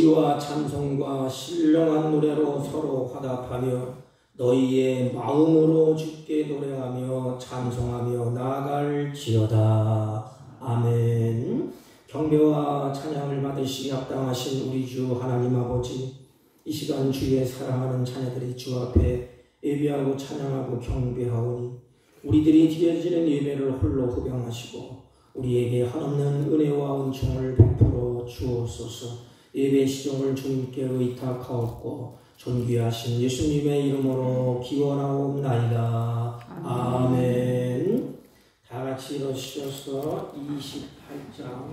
시와 찬송과 신령한 노래로 서로 화답하며 너희의 마음으로 주께 노래하며 찬송하며 나아갈지어다. 아멘. 경배와 찬양을 받으시기 합당하신 우리 주 하나님 아버지, 이 시간 주의 사랑하는 자녀들이 주 앞에 예배하고 찬양하고 경배하오니 우리들이 드려지는 예배를 홀로 흡양하시고 우리에게 한없는 은혜와 은총을 베풀어 주옵소서. 예배 시종을 주님께 의탁하옵고 존귀하신 예수님의 이름으로 기원하옵나이다. 아멘. 다 같이 일어서셔서 28장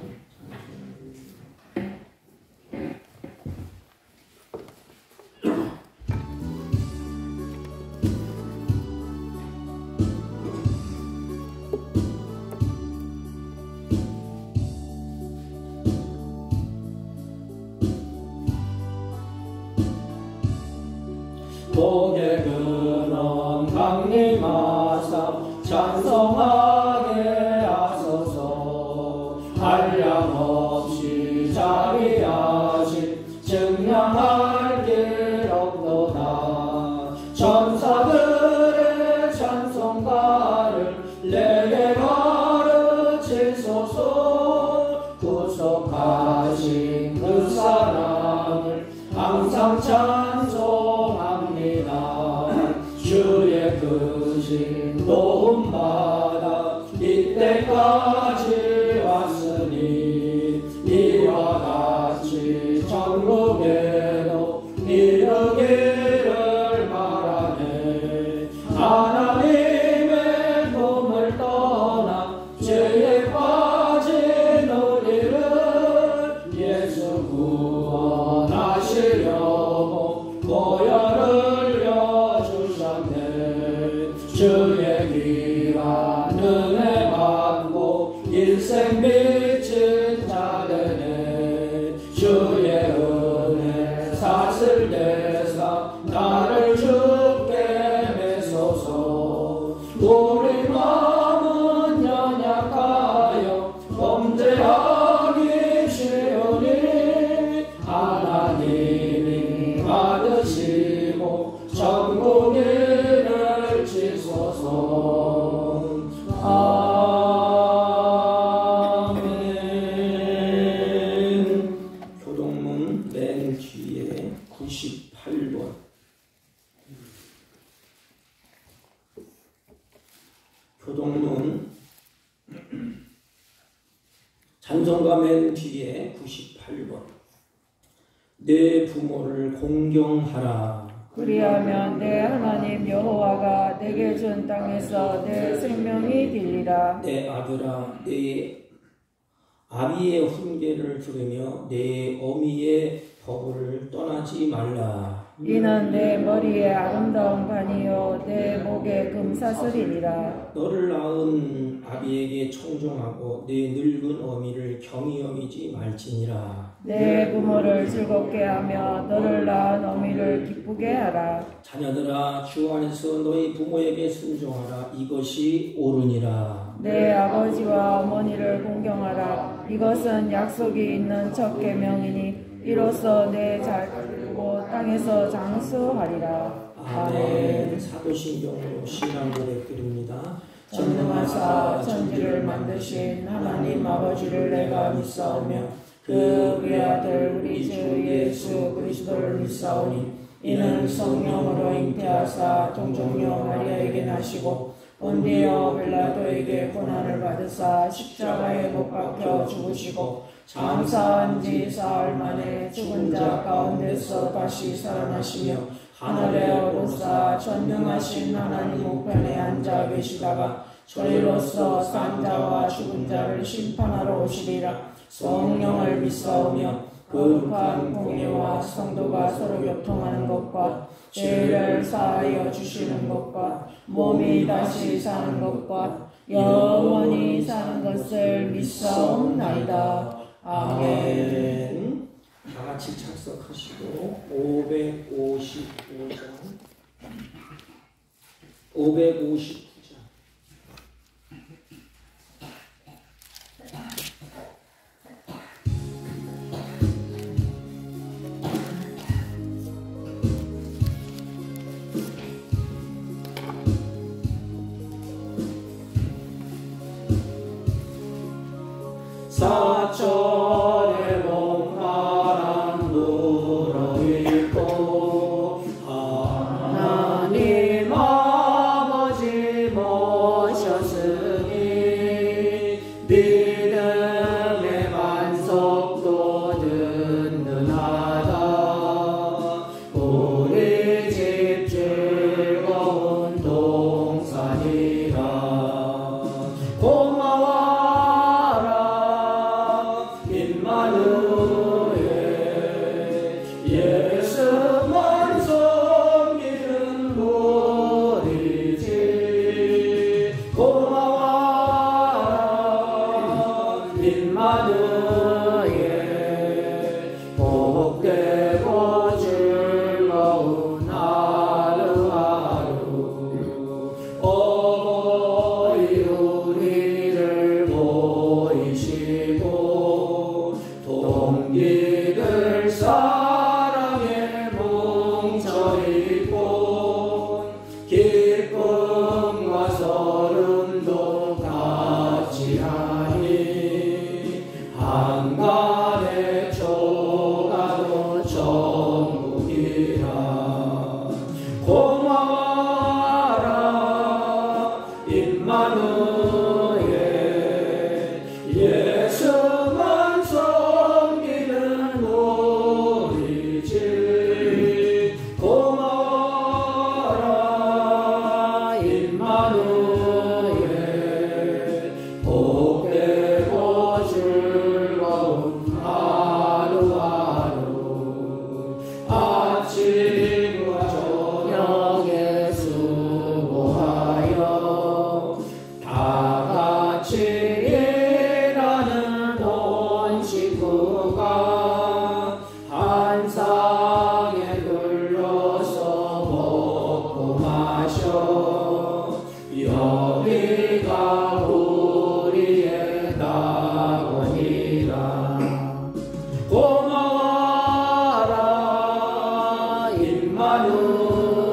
고개 근원 강림하사 찬송하게 하소서. 한량없이 자비하신 증량할 길 없도다. 천사들의 찬송가를 내게 가르치소서. 구속하신 그 사랑을 항상 찬송합니다. 주의 크신 도움받아 이때까지 왔으니 이와 같이 천국에도 이르기를 바라네. 하나님의 도움을 떠나 죄에 빠진 우리를 예수 구원하시려고 보혈을 여주셨네. 주의 귀한 은혜 받고 일생 미친 자되네. 주의 은혜 사슬 대사 나를 주께 매소서. 우리 마음은 연약하여 범죄하기 쉬우니 하나님이 받으시고 천국 이를 지소서. 아멘. 교동문 맨 뒤에 98번 교동문 찬송가 맨 뒤에 98번 내 부모를 공경하라. 그리하면 내 하나님 여호와가 내게 준 땅에서 내 생명이 빌리라. 내 아들아, 내 아비의 훈계를 들으며 내 어미의 법을 떠나지 말라. 이는 내 머리에 아름다운 반이요 내 목에 금사슬이니라. 너를 낳은 아비에게 청종하고 내 늙은 어미를 경히 여기지 말지니라. 내 부모를 즐겁게 하며 너를 낳은 어미를 기쁘게 하라. 자녀들아, 주 안에서 너희 부모에게 순종하라. 이것이 옳으니라. 내 아버지와 어머니를 공경하라. 이것은 약속이 있는 첫 계명이니 이로써 내 자손고 땅에서 장수하리라. 아멘. 사도신경으로 신앙 고백드립니다. 전능하사 천지를 만드신 하나님 아버지를 내가 믿사오며 그 외아들 우리 주 예수 그리스도를 믿사오니 이는 성령으로 잉태하사 동정녀 마리아에게 나시고 본디오 빌라도에게 고난을 받으사 십자가에 못 박혀 죽으시고 장사한 지 사흘 만에 죽은 자 가운데서 다시 살아나시며 하늘에 오르사 전능하신 하나님 우편에 앉아 계시다가 저희로서 산 자와 죽은 자를 심판하러 오시리라. 성령을 믿사오며 거룩한 공예와 성도가 서로 교통하는 것과 죄를 사하여 주시는 것과 몸이 다시 사는 것과 영원히 사는 것을 믿사옵나이다. 아멘. 다 같이 착석하시고 559장 559장 아침과 저녁에 수고하여 다 같이 일하는 온 식구가 한 상에 둘러서 먹고 마셔 여기가 우리의 낙원이라. 고마워라 임마누엘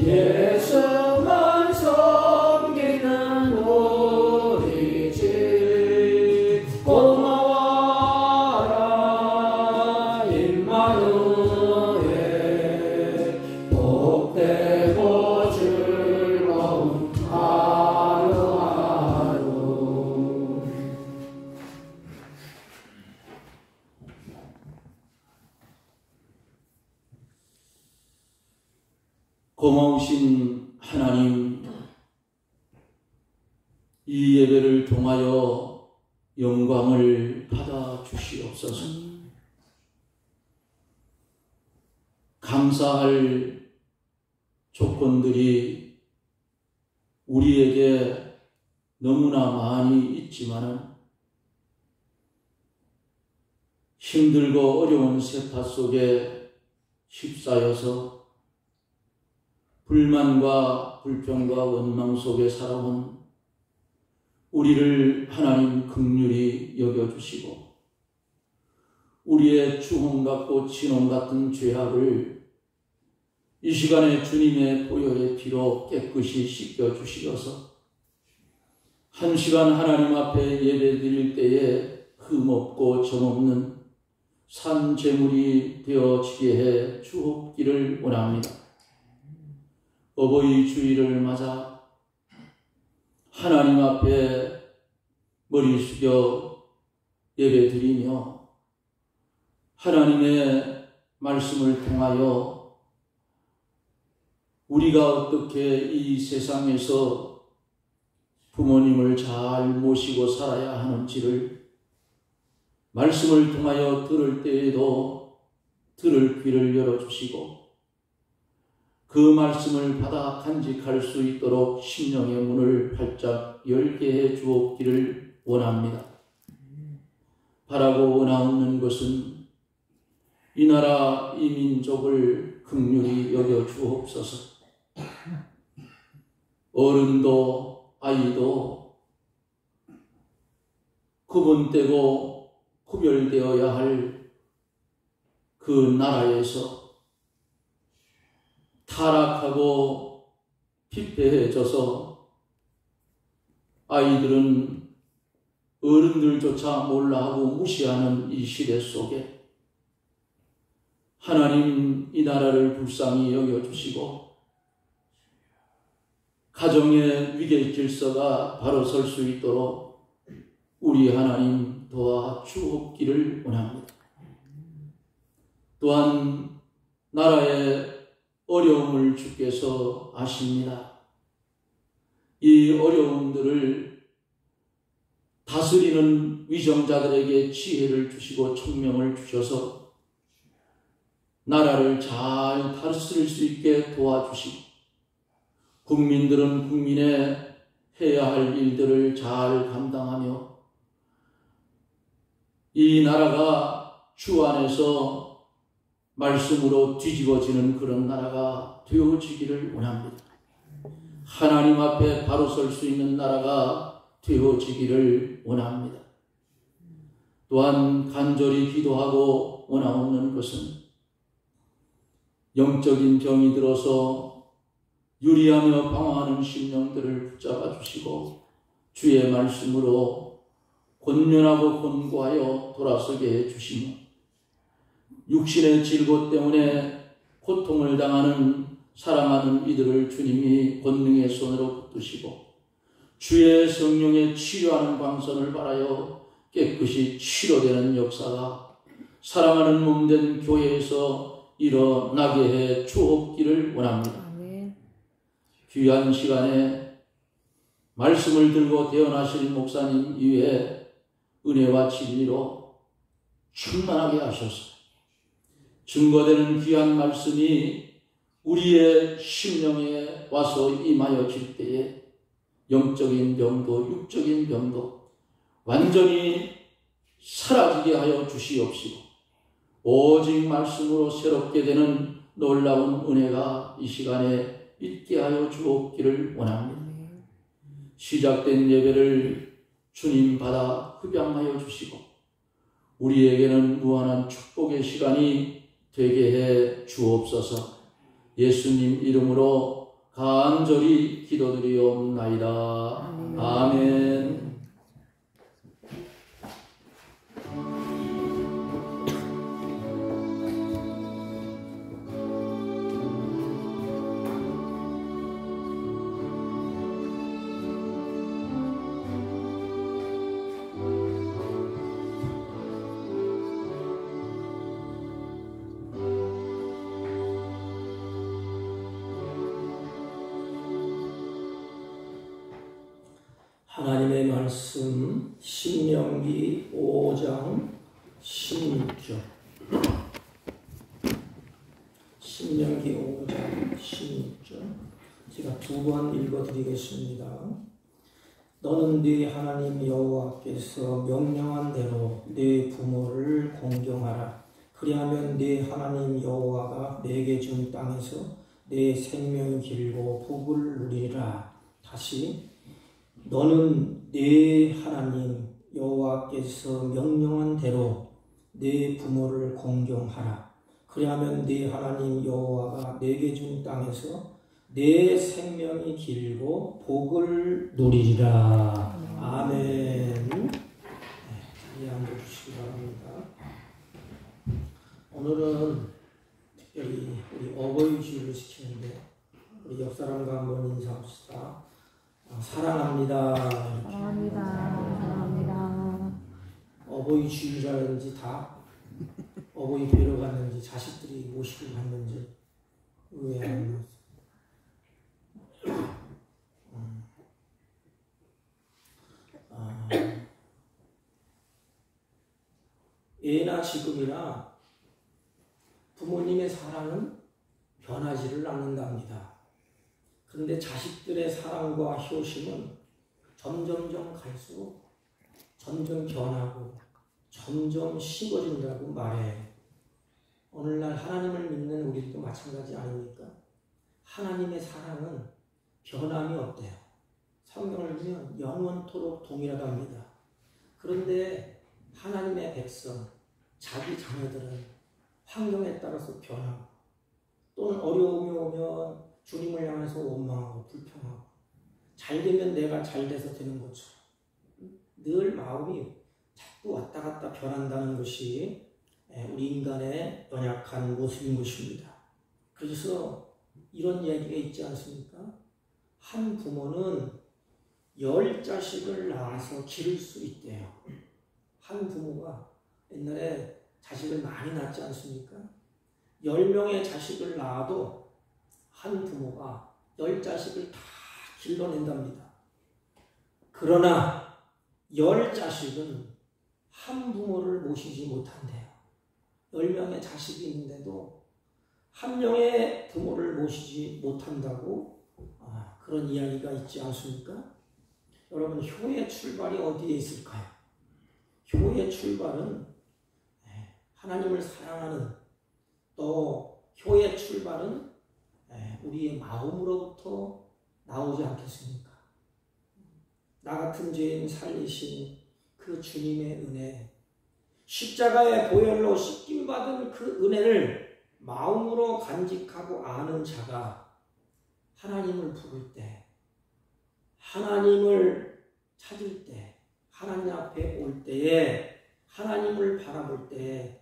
예수만 섬기는 우리 집. 고마워라 임마누엘 복되고 즐거운 하루하루. 고마우신 하나님, 이 예배를 통하여 영광을 받아 주시옵소서. 감사할 조건들이 우리에게 너무나 많이 있지만은 힘들고 어려운 세타 속에 휩싸여서 불만과 불평과 원망 속에 살아온 우리를 하나님 긍휼히 여겨주시고 우리의 주홍 같고 진홍 같은 죄악을 이 시간에 주님의 보혈의 피로 깨끗이 씻겨주시어서 한 시간 하나님 앞에 예배드릴 때에 흠없고 점없는 산 제물이 되어지게 해 주옵기를 원합니다. 어버이 주일을 맞아 하나님 앞에 머리 숙여 예배드리며 하나님의 말씀을 통하여 우리가 어떻게 이 세상에서 부모님을 잘 모시고 살아야 하는지를 말씀을 통하여 들을 때에도 들을 귀를 열어주시고 그 말씀을 받아 간직할 수 있도록 심령의 문을 활짝 열게 해 주옵기를 원합니다. 바라고 원하옵는 것은 이 나라 이 민족을 긍휼히 여겨 주옵소서. 어른도 아이도 구분되고 구별되어야 할 그 나라에서 타락하고 피폐해져서 아이들은 어른들조차 몰라하고 무시하는 이 시대 속에 하나님 이 나라를 불쌍히 여겨주시고 가정의 위계 질서가 바로 설 수 있도록 우리 하나님 도와주옵기를 원합니다. 또한 나라의 어려움을 주께서 아십니다. 이 어려움들을 다스리는 위정자들에게 지혜를 주시고 총명을 주셔서 나라를 잘 다스릴 수 있게 도와주시고 국민들은 국민의 해야 할 일들을 잘 감당하며 이 나라가 주 안에서 말씀으로 뒤집어지는 그런 나라가 되어지기를 원합니다. 하나님 앞에 바로 설 수 있는 나라가 되어지기를 원합니다. 또한 간절히 기도하고 원하옵는 것은 영적인 병이 들어서 유리하며 방황하는 심령들을 붙잡아 주시고 주의 말씀으로 권면하고 권고하여 돌아서게 해주시며 육신의 질고 때문에 고통을 당하는 사랑하는 이들을 주님이 권능의 손으로 붙드시고 주의 성령의 치료하는 광선을 바라여 깨끗이 치료되는 역사가 사랑하는 몸된 교회에서 일어나게 해 주옵기를 원합니다. 아멘. 귀한 시간에 말씀을 들고 태어나실 목사님 이외에 은혜와 진리로 충만하게 하셔서 증거되는 귀한 말씀이 우리의 심령에 와서 임하여질 때에 영적인 병도 육적인 병도 완전히 사라지게 하여 주시옵시고 오직 말씀으로 새롭게 되는 놀라운 은혜가 이 시간에 있게 하여 주옵기를 원합니다. 시작된 예배를 주님 받아 흡양하여 주시고 우리에게는 무한한 축복의 시간이 되게 해 주옵소서. 예수님 이름으로 간절히 기도드리옵나이다. 아멘. 하나님의 말씀 신명기 5장 16절. 신명기 5장 16절. 제가 두 번 읽어드리겠습니다. 너는 네 하나님 여호와께서 명령한 대로 네 부모를 공경하라. 그리하면 네 하나님 여호와가 내게 준 땅에서 내 생명이 길고 복을 누리리라. 다시 너는 네 하나님 여호와께서 명령한 대로 네 부모를 공경하라. 그리하면 네 하나님 여호와가 내게 준 땅에서 내 생명이 길고 복을 누리리라. 아멘. 자리에 앉아주시기 바랍니다. 오늘은 특별히 우리 어버이 주일을 지키는데 우리 옆 사람과 한번 인사합시다. 사랑합니다. 사랑합니다. 사랑합니다. 어버이 주일이라든지 다 어버이 뵈러 갔는지 자식들이 모시고 갔는지 왜 안 예나 지금이나 부모님의 사랑은 변하지를 않는답니다. 그런데 자식들의 사랑과 효심은 점점점 갈수록 점점 변하고 점점 식어진다고 말해요. 오늘날 하나님을 믿는 우리도 마찬가지 아닙니까? 하나님의 사랑은 변함이 없대요. 성경을 보면 영원토록 동일하답니다. 그런데 하나님의 백성, 자기 자녀들은 환경에 따라서 변하고 또는 어려움이 오면 주님을 향해서 원망하고 불평하고 잘 되면 내가 잘 돼서 되는 것처럼 늘 마음이 자꾸 왔다 갔다 변한다는 것이 우리 인간의 연약한 모습인 것입니다. 그래서 이런 이야기가 있지 않습니까? 한 부모는 10자식을 낳아서 기를 수 있대요. 한 부모가 옛날에 자식을 많이 낳지 않습니까? 10명의 자식을 낳아도 한 부모가 10자식을 다 길러낸답니다. 그러나 10자식은 한 부모를 모시지 못한대요. 10명의 자식이 있는데도 한 명의 부모를 모시지 못한다고 그런 이야기가 있지 않습니까? 여러분, 효의 출발이 어디에 있을까요? 효의 출발은 하나님을 사랑하는, 또 효의 출발은 우리의 마음으로부터 나오지 않겠습니까? 나 같은 죄인 살리신 그 주님의 은혜, 십자가의 보혈로 씻김받은 그 은혜를 마음으로 간직하고 아는 자가 하나님을 부를 때, 하나님을 찾을 때, 하나님 앞에 올 때에, 하나님을 바라볼 때에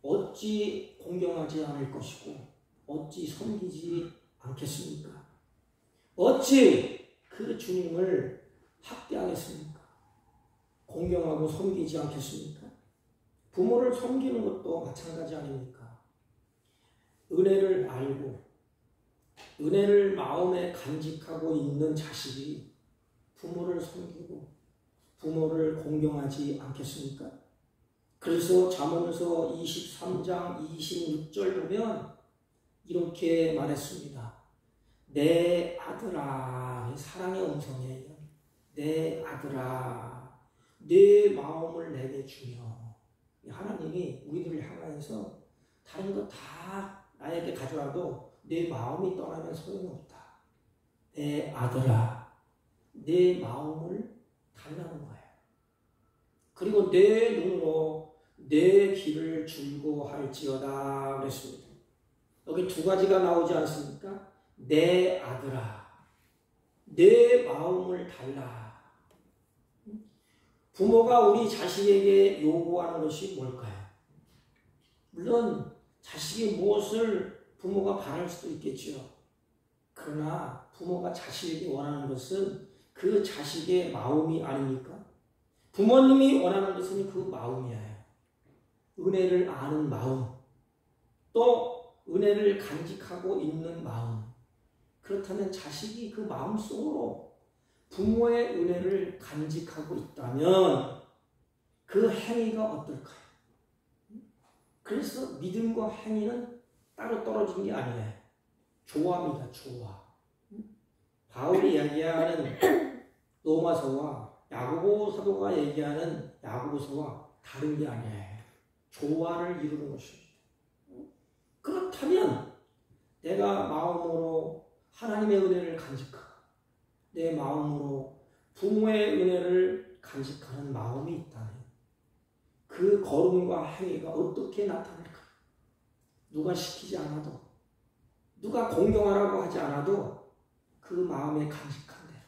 어찌 공경하지 않을 것이고 어찌 섬기지 않겠습니까? 어찌 그 주님을 학대하겠습니까? 공경하고 섬기지 않겠습니까? 부모를 섬기는 것도 마찬가지 아닙니까? 은혜를 알고 은혜를 마음에 간직하고 있는 자식이 부모를 섬기고 부모를 공경하지 않겠습니까? 그래서 잠언서 23장 26절 보면 이렇게 말했습니다. 내 아들아, 사랑의 음성이에요. 내 아들아, 내 마음을 내게 주며. 하나님이 우리들을 향하여서 다른 거 다 나에게 가져와도 내 마음이 떠나면 소용이 없다. 내 아들아, 내 마음을 달라는 거예요. 그리고 내 눈으로 내 길을 즐거워할지어다 그랬습니다. 여기 두 가지가 나오지 않습니까? 내 아들아, 내 마음을 달라. 부모가 우리 자식에게 요구하는 것이 뭘까요? 물론 자식이 무엇을 부모가 바랄 수도 있겠죠. 그러나 부모가 자식에게 원하는 것은 그 자식의 마음이 아닙니까? 부모님이 원하는 것은 그 마음이에요. 은혜를 아는 마음, 또 은혜를 간직하고 있는 마음. 그렇다면 자식이 그 마음속으로 부모의 은혜를 간직하고 있다면 그 행위가 어떨까요? 그래서 믿음과 행위는 따로 떨어진 게 아니에요. 조화입니다. 조화. 바울이 이야기하는 로마서와 야고보 사도가 얘기하는 야고보서와 다른 게 아니에요. 조화를 이루는 것입니다. 그렇다면 내가 마음으로 하나님의 은혜를 간직하고 내 마음으로 부모의 은혜를 간직하는 마음이 있다면 그 걸음과 행위가 어떻게 나타날까? 누가 시키지 않아도, 누가 공경하라고 하지 않아도 그 마음에 간직한 대로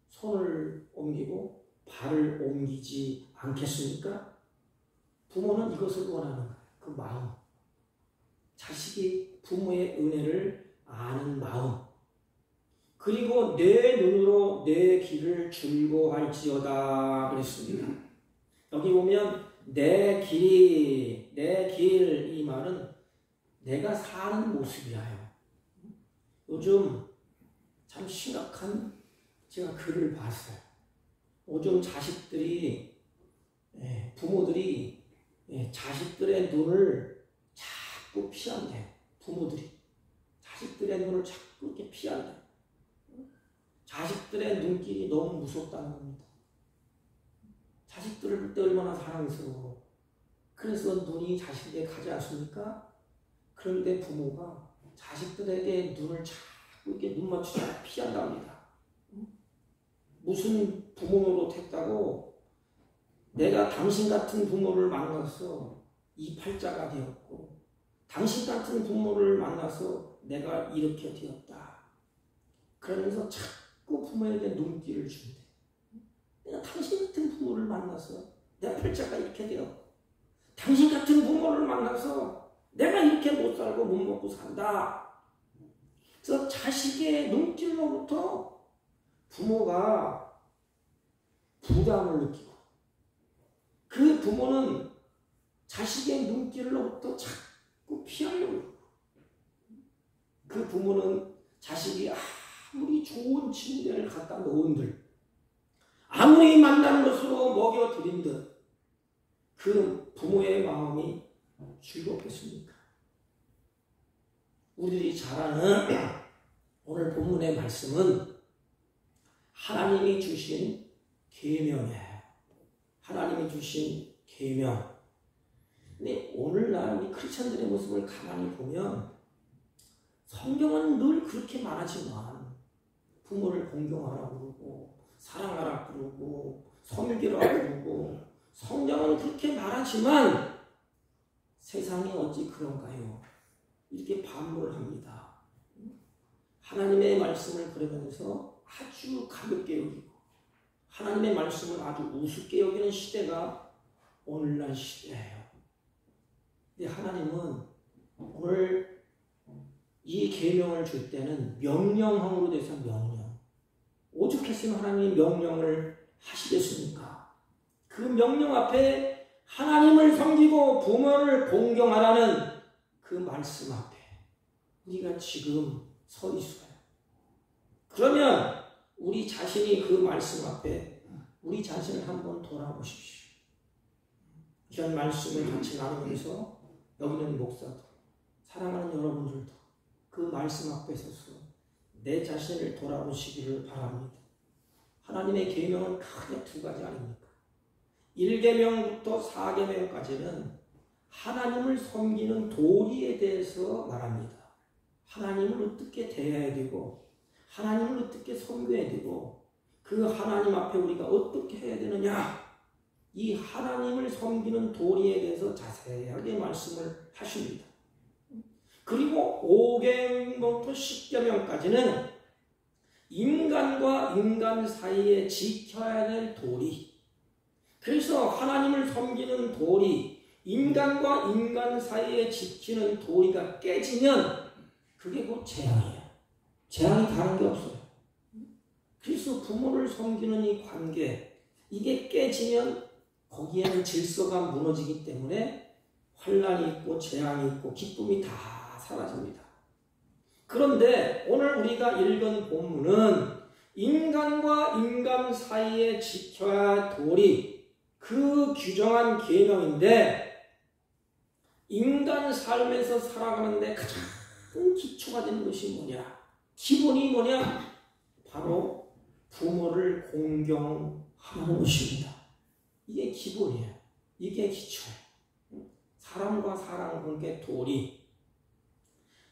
손을 옮기고 발을 옮기지 않겠습니까? 부모는 이것을 원하는 거예요. 그 마음. 자식이 부모의 은혜를 아는 마음. 그리고 내 눈으로 내 길을 즐거워할지어다 그랬습니다. 여기 보면 내 길이, 내 길, 이 말은 내가 사는 모습이에요. 요즘 참 심각한 제가 글을 봤어요. 요즘 자식들이, 부모들이 자식들의 눈을 자꾸 피한대. 부모들이 자식들의 눈을 자꾸 이렇게 피한대. 자식들의 눈길이 너무 무섭다는 겁니다. 자식들을 볼 때 얼마나 사랑스러워. 그래서 눈이 자식에게 가지 않습니까? 그런데 부모가 자식들에게 눈을 자꾸 이렇게 눈 맞추지 피한답니다. 무슨 부모 노릇했다고 내가 당신 같은 부모를 만나서 이 팔자가 되었고 당신 같은 부모를 만나서 내가 이렇게 되었다. 그러면서 자꾸 부모에게 눈길을 준대. 내가 당신 같은 부모를 만나서 내 팔자가 이렇게 되었고 당신 같은 부모를 만나서 내가 이렇게 못 살고 못 먹고 산다. 그래서 자식의 눈길로부터 부모가 부담을 느끼고 그 부모는 자식의 눈길로부터 자꾸 피하려고 하고 그 부모는 자식이 아무리 좋은 침대를 갖다 놓은들 아무리 만나는 것으로 먹여드린들 그 부모의 마음이 즐겁겠습니까? 우리들이 잘 아는 오늘 본문의 말씀은 하나님이 주신 계명이에요. 하나님이 주신 계명. 근데 오늘날 우리 크리스천들의 모습을 가만히 보면 성경은 늘 그렇게 말하지만 부모를 공경하라고 그러고 사랑하라고 그러고 섬기라고 그러고 성경은 그렇게 말하지만 세상이 어찌 그런가요? 이렇게 반문을 합니다. 하나님의 말씀을 그러면서 아주 가볍게 여기고 하나님의 말씀을 아주 우습게 여기는 시대가 오늘날 시대예요. 근데 하나님은 오늘 이 계명을 줄 때는 명령형으로 돼서 명령. 오죽했으면 하나님이 명령을 하시겠습니까? 그 명령 앞에 하나님을 섬기고 부모를 공경하라는 그 말씀 앞에 우리가 지금 서 있어요. 그러면 우리 자신이 그 말씀 앞에 우리 자신을 한번 돌아보십시오. 이런 말씀을 같이 나누면서 여기는 목사도 사랑하는 여러분들도 그 말씀 앞에 서서 내 자신을 돌아보시기를 바랍니다. 하나님의 계명은 크게 두 가지 아닙니까? 1계명부터 4계명까지는 하나님을 섬기는 도리에 대해서 말합니다. 하나님을 어떻게 대해야 되고 하나님을 어떻게 섬겨야 되고 그 하나님 앞에 우리가 어떻게 해야 되느냐, 이 하나님을 섬기는 도리에 대해서 자세하게 말씀을 하십니다. 그리고 5계명부터 10계명까지는 인간과 인간 사이에 지켜야 될 도리, 그래서 하나님을 섬기는 도리, 인간과 인간 사이에 지키는 도리가 깨지면 그게 곧 재앙이에요. 재앙이 다른 게 없어요. 그래서 부모를 섬기는 이 관계, 이게 깨지면 거기에는 질서가 무너지기 때문에 환난이 있고 재앙이 있고 기쁨이 다 사라집니다. 그런데 오늘 우리가 읽은 본문은 인간과 인간 사이에 지켜야 할 도리, 그 규정한 계명인데 인간 삶에서 살아가는데 가장 기초가 되는 것이 뭐냐? 기본이 뭐냐? 바로 부모를 공경하는 것입니다. 이게 기본이에요. 이게 기초예요. 사람과 사람 관계 도리.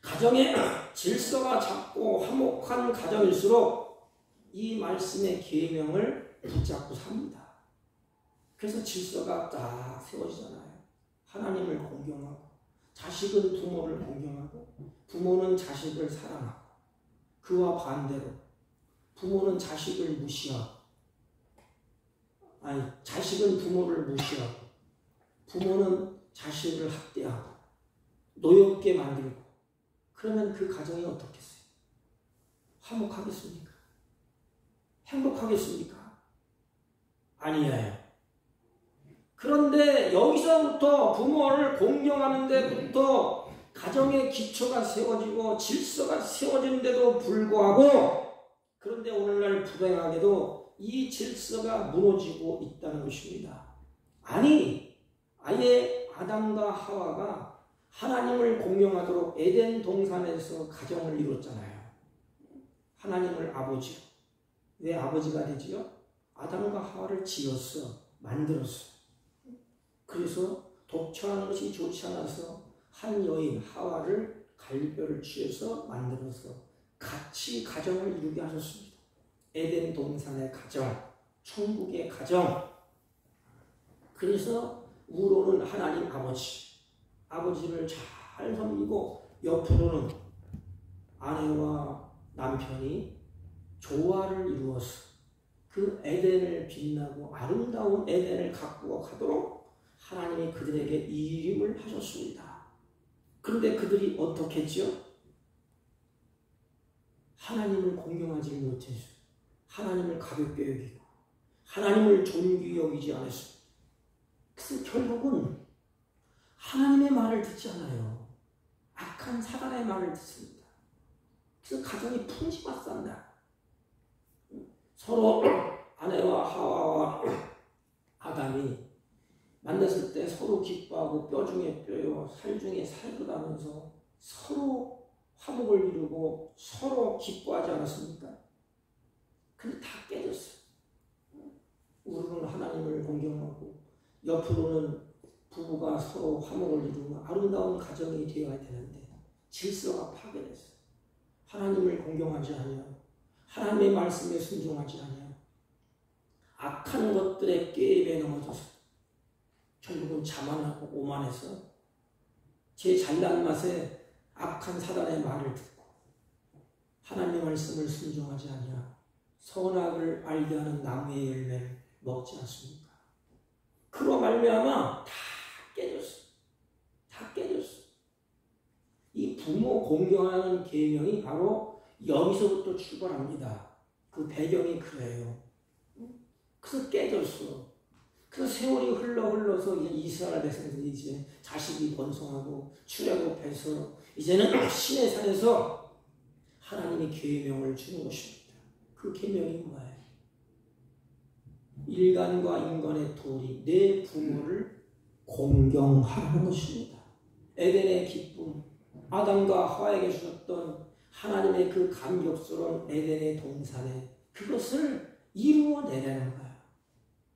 가정의 질서가 작고 화목한 가정일수록 이 말씀의 계명을 붙잡고 삽니다. 그래서 질서가 딱 세워지잖아요. 하나님을 공경하고, 자식은 부모를 공경하고, 부모는 자식을 사랑하고, 그와 반대로 부모는 자식을 무시하고, 자식은 부모를 무시하고, 부모는 자식을 학대하고, 노엽게 만들고, 그러면 그 가정이 어떻겠어요? 화목하겠습니까? 행복하겠습니까? 아니에요. 그런데 여기서부터 부모를 공경하는 데부터 가정의 기초가 세워지고 질서가 세워지는데도 불구하고, 그런데 오늘날 불행하게도 이 질서가 무너지고 있다는 것입니다. 아니, 아예 아담과 하와가 하나님을 공경하도록 에덴 동산에서 가정을 이뤘잖아요. 하나님을 아버지로. 왜 아버지가 되지요? 아담과 하와를 지었어. 만들었어. 그래서 독처하는 것이 좋지 않아서 한 여인 하와를 갈비뼈를 취해서 만들어서 같이 가정을 이루게 하셨습니다. 에덴 동산의 가정, 천국의 가정. 그래서 우로는 하나님 아버지를 잘 섬기고, 옆으로는 아내와 남편이 조화를 이루어서 그 에덴을 빛나고 아름다운 에덴을 갖고 가도록 하나님이 그들에게 이름을 하셨습니다. 그런데 그들이 어떻게 했죠? 하나님을 공경하지 못해서 하나님을 가볍게 여기고 하나님을 존귀 여기지 않았습니다. 그래서 결국은 하나님의 말을 듣지 않아요. 악한 사단의 말을 듣습니다. 그래서 가정이 풍지박산다. 서로 아내와 하와와 아담이 만났을 때 서로 기뻐하고 뼈 중에 뼈요 살 중에 살그다면서 서로 화목을 이루고 서로 기뻐하지 않았습니까? 근데 다 깨졌어요. 우리는 하나님을 공경하고 옆으로는 부부가 서로 화목을 이루고 아름다운 가정이 되어야 되는데 질서가 파괴됐어요. 하나님을 공경하지 아니하고 하나님의 말씀에 순종하지 아니하고 악한 것들의 게임에 넘어져서 결국은 자만하고 오만해서 제 잘난 맛에 악한 사단의 말을 듣고 하나님의 말씀을 순종하지 아니하고 선악을 알게 하는 나무의 열매를 먹지 않습니까? 그로 말미암아 다 깨졌어. 다 깨졌어. 이 부모 공경하는 계명이 바로 여기서부터 출발합니다. 그 배경이 그래요. 그래서 깨졌어. 그래서 세월이 흘러서 이스라엘 백성들이 이제 자식이 번성하고 출애굽해서 이제는 신의 산에서 하나님의 계명을 주는 것입니다. 그 계명이 뭐예요? 인간과 인간의 도리, 내 부모를 공경하라는 것입니다. 에덴의 기쁨, 아담과 하와에게 주셨던 하나님의 그 감격스러운 에덴의 동산에 그것을 이루어내라는 거예요.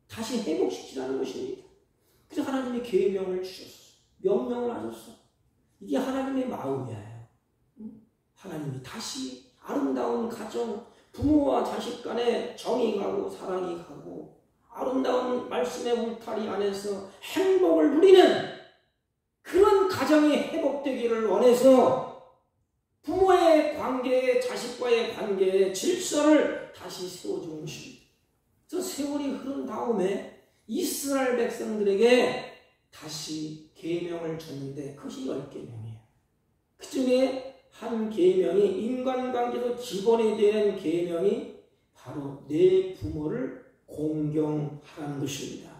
다시 회복시키라는 것입니다. 그래서 하나님이 계명을 주셨어. 명령을 하셨어. 이게 하나님의 마음이에요. 하나님이 다시 아름다운 가정, 부모와 자식 간에 정이 가고 사랑이 가고 아름다운 말씀의 울타리 안에서 행복을 누리는 그런 가정이 회복되기를 원해서 부모의 관계, 자식과의 관계의 질서를 다시 세워주는 것입니다. 저 세월이 흐른 다음에 이스라엘 백성들에게 다시 계명을 줬는데 그것이 10계명이에요. 그 중에 한 계명이 인간관계도 기본이 되는 계명이 바로 내 부모를 공경하라는 것입니다.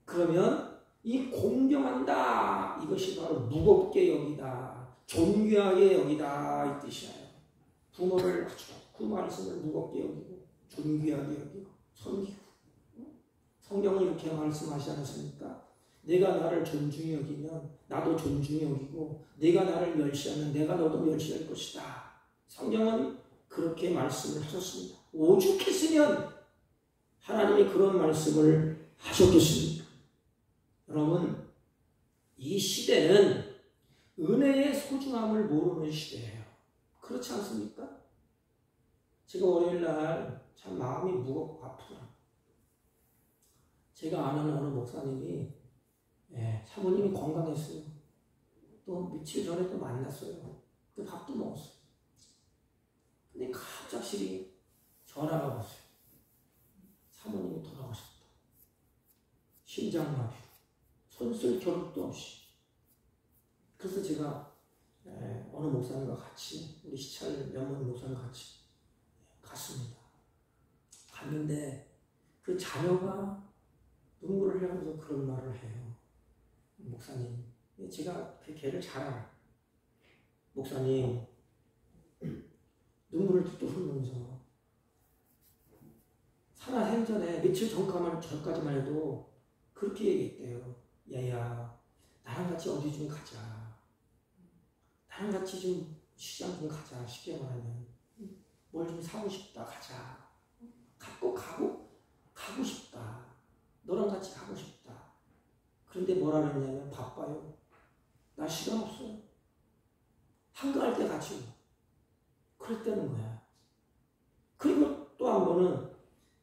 그러면 이 공경한다 이것이 바로 무겁게 여기다, 존귀하게 여기다 이 뜻이에요. 부모를 아주 그 말씀을 무겁게 여기고 존귀하게 여기고 섬기고. 성경은 이렇게 말씀하지 않습니까? 내가 나를 존중히 여기면 나도 존중히 여기고 내가 나를 멸시하면 내가 너도 멸시할 것이다. 성경은 그렇게 말씀을 하셨습니다. 오죽했으면 하나님이 그런 말씀을 하셨겠습니까? 여러분, 이 시대는 은혜의 소중함을 모르는 시대예요. 그렇지 않습니까? 제가 월요일날 참 마음이 무겁고 아프더라고요. 제가 아는 어느 목사님이 사모님이 건강했어요. 또 며칠 전에 또 만났어요. 그 밥도 먹었어요. 근데 갑작스레 전화가 왔어요. 사모님이 돌아가셨다. 심장마비. 손쓸 겨를도 없이. 그래서 제가 어느 목사님과 같이 우리 시찰 명문 목사님 같이 갔습니다. 갔는데 그 자녀가 눈물을 흘리면서 그런 말을 해요. 목사님, 제가 그 걔를 잘 알아요. 목사님, 눈물을 뚝뚝 흘리면서 살아생전에 며칠 전까지만 해도 그렇게 얘기했대요. 야야, 나랑 같이 어디 좀 가자. 나랑 같이 좀 시장 좀 가자. 쉽게 말하면 뭘 좀 사고 싶다. 가자. 가고 싶다. 너랑 같이 가고 싶다. 그런데 뭐라 그랬냐면 바빠요. 나 시간 없어요. 한가할 때 같이. 그랬다는 거야. 그리고 또 한 번은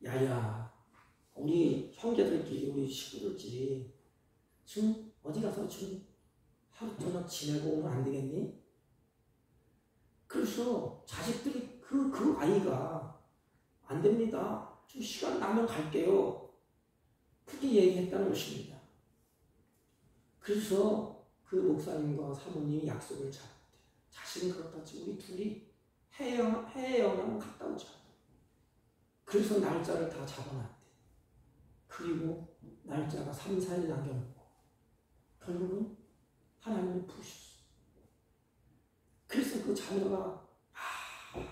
야야, 우리 형제들끼리 우리 식구들끼리 지금 어디 가서 좀 하루 저녁 지내고 오면 안 되겠니? 그래서 자식들이 그 아이가 안 됩니다. 좀 시간 나면 갈게요. 그렇게 얘기했다는 것입니다. 그래서 그 목사님과 사모님이 약속을 잡았대요. 자식은 그렇다 치고 우리 둘이 해외 여행 갔다 오자. 그래서 날짜를 다 잡아놨대. 그리고 날짜가 3, 4일 남겨놓고 결국은 하나님이 부으셨어. 그래서 그 자녀가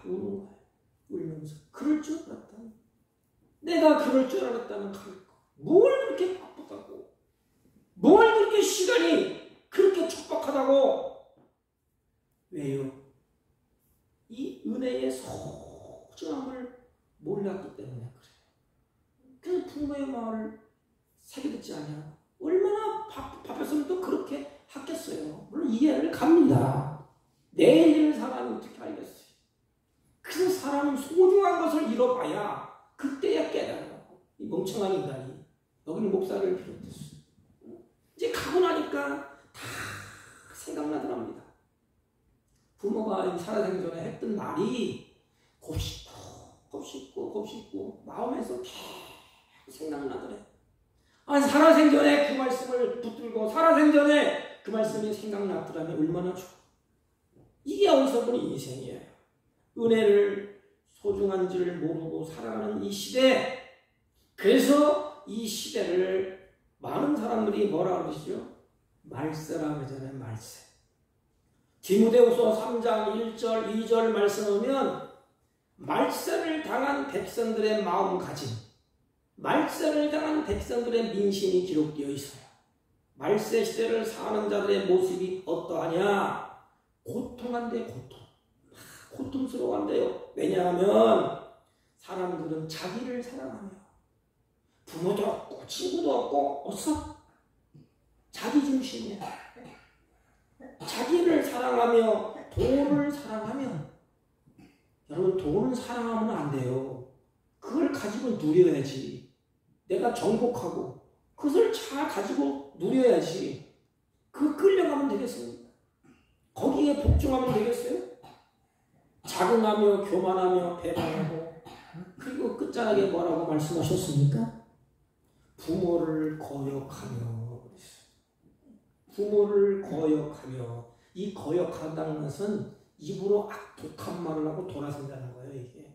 우는 거예요. 울면서 그럴 줄 알았다. 내가 그럴 줄 알았다면 갈 거. 뭘 그렇게 바쁘다고. 뭘 그렇게 시간이 그렇게 촉박하다고. 왜요? 이 은혜의 소중함을 몰랐기 때문에 그래요. 그래서 부모의 말을 새겨듣지 않냐. 얼마나 바빴으면 또 그렇게 하겠어요. 물론 이해를 갑니다. 내일을 사람이 어떻게 알겠어요. 그래서 사람은 소중한 것을 잃어봐야 그때야 깨달아요. 이 멍청한 인간이. 여기는 목사를 비롯했어요. 이제 가고 나니까 다 생각나더랍니다. 부모가 살아생전에 했던 말이 곱씹고 마음에서 계속 생각나더래. 살아생전에 그 말씀을 붙들고 살아생전에 그 말씀이 생각났더라면 얼마나 좋아. 이게 어디서 보니 인생이에요. 은혜를 소중한지를 모르고 살아가는 이 시대. 그래서 이 시대를 많은 사람들이 뭐라 그러시죠? 말세라고 하잖아요. 말세. 디모데후서 3장 1절 2절 말씀 보면 말세를 당한 백성들의 마음가짐, 말세를 당한 백성들의 민심이 기록되어 있어요. 말세 시대를 사는 자들의 모습이 어떠하냐? 고통한데 고통. 고통스러워한대요. 왜냐하면 사람들은 자기를 사랑하며 부모도 없고 친구도 없고 어서 자기 중심이야. 자기를 사랑하며 돈을 사랑하며 여러분 돈을 사랑하면 안 돼요. 그걸 가지고 누려야지. 내가 정복하고 그것을 잘 가지고 누려야지. 그 끌려가면 되겠습니까? 거기에 복종하면 되겠어요? 자긍하며 교만하며 배반하고 그리고 끝자락에 뭐라고 말씀하셨습니까? 부모를 거역하며 부모를 거역하며 이 거역한다는 것은 입으로 악독한 말을 하고 돌아선다는 거예요. 이게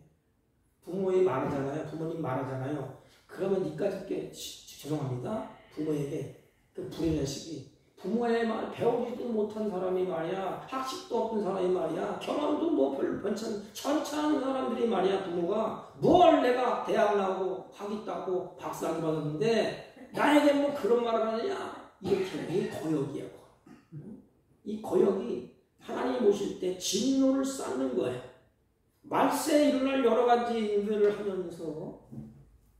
부모의 말하잖아요. 부모님 말하잖아요. 그러면 이까짓게 죄송합니다. 부모에게 그 불효자식이 부모의 말 배우지도 못한 사람이 말이야 학식도 없는 사람이 말이야 경험도 뭐 별로 천천한 사람들이 말이야 부모가 뭘 내가 대학 나오고 학 있다고 박사학위 받았는데 나에게 뭐 그런 말을 하느냐 이렇게 이게 거역이야. 이 거역이 하나님 오실 때 진노를 쌓는 거예요. 말세에 일어날 여러 가지 일들을 하면서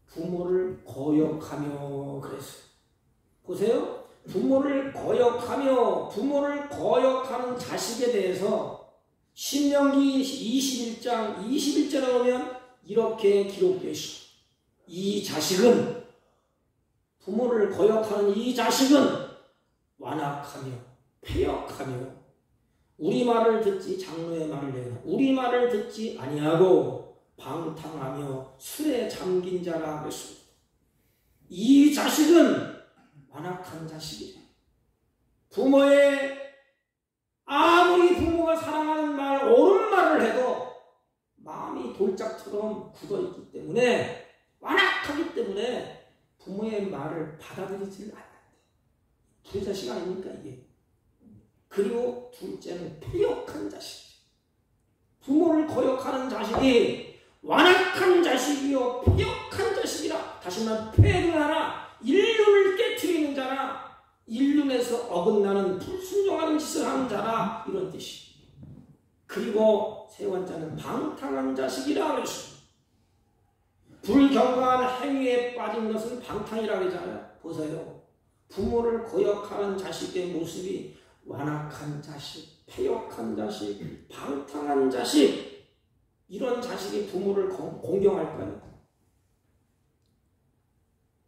부모를 거역하며 그랬어요. 보세요. 부모를 거역하며 부모를 거역하는 자식에 대해서 신명기 21장 21절에 보면 이렇게 기록되어 있습니다. 이 자식은 부모를 거역하는 이 자식은 완악하며 패역하며 우리 말을 듣지 장로의 말을 내나 우리 말을 듣지 아니하고 방탕하며 술에 잠긴 자라 그랬습니다. 이 자식은 완악한 자식이에요. 부모의 아무리 부모가 사랑하는 말 옳은 말을 해도 마음이 돌짝처럼 굳어있기 때문에 완악하기 때문에 부모의 말을 받아들이지 않는데 불효자식 아닙니까 이게. 그리고 둘째는 패역한 자식. 부모를 거역하는 자식이 완악한 자식이요 패역한 자식이라. 다시 말하면 패를 인륜을 깨트리는 자라. 인륜에서 어긋나는 불순종하는 짓을 하는 자라 이런 뜻이. 그리고 세 번째는 방탕한 자식이라 그랬습니다. 불경건한 행위에 빠진 것은 방탕이라고 하잖아요. 보세요. 부모를 거역하는 자식의 모습이 완악한 자식, 패역한 자식, 방탕한 자식. 이런 자식이 부모를 공경할까요?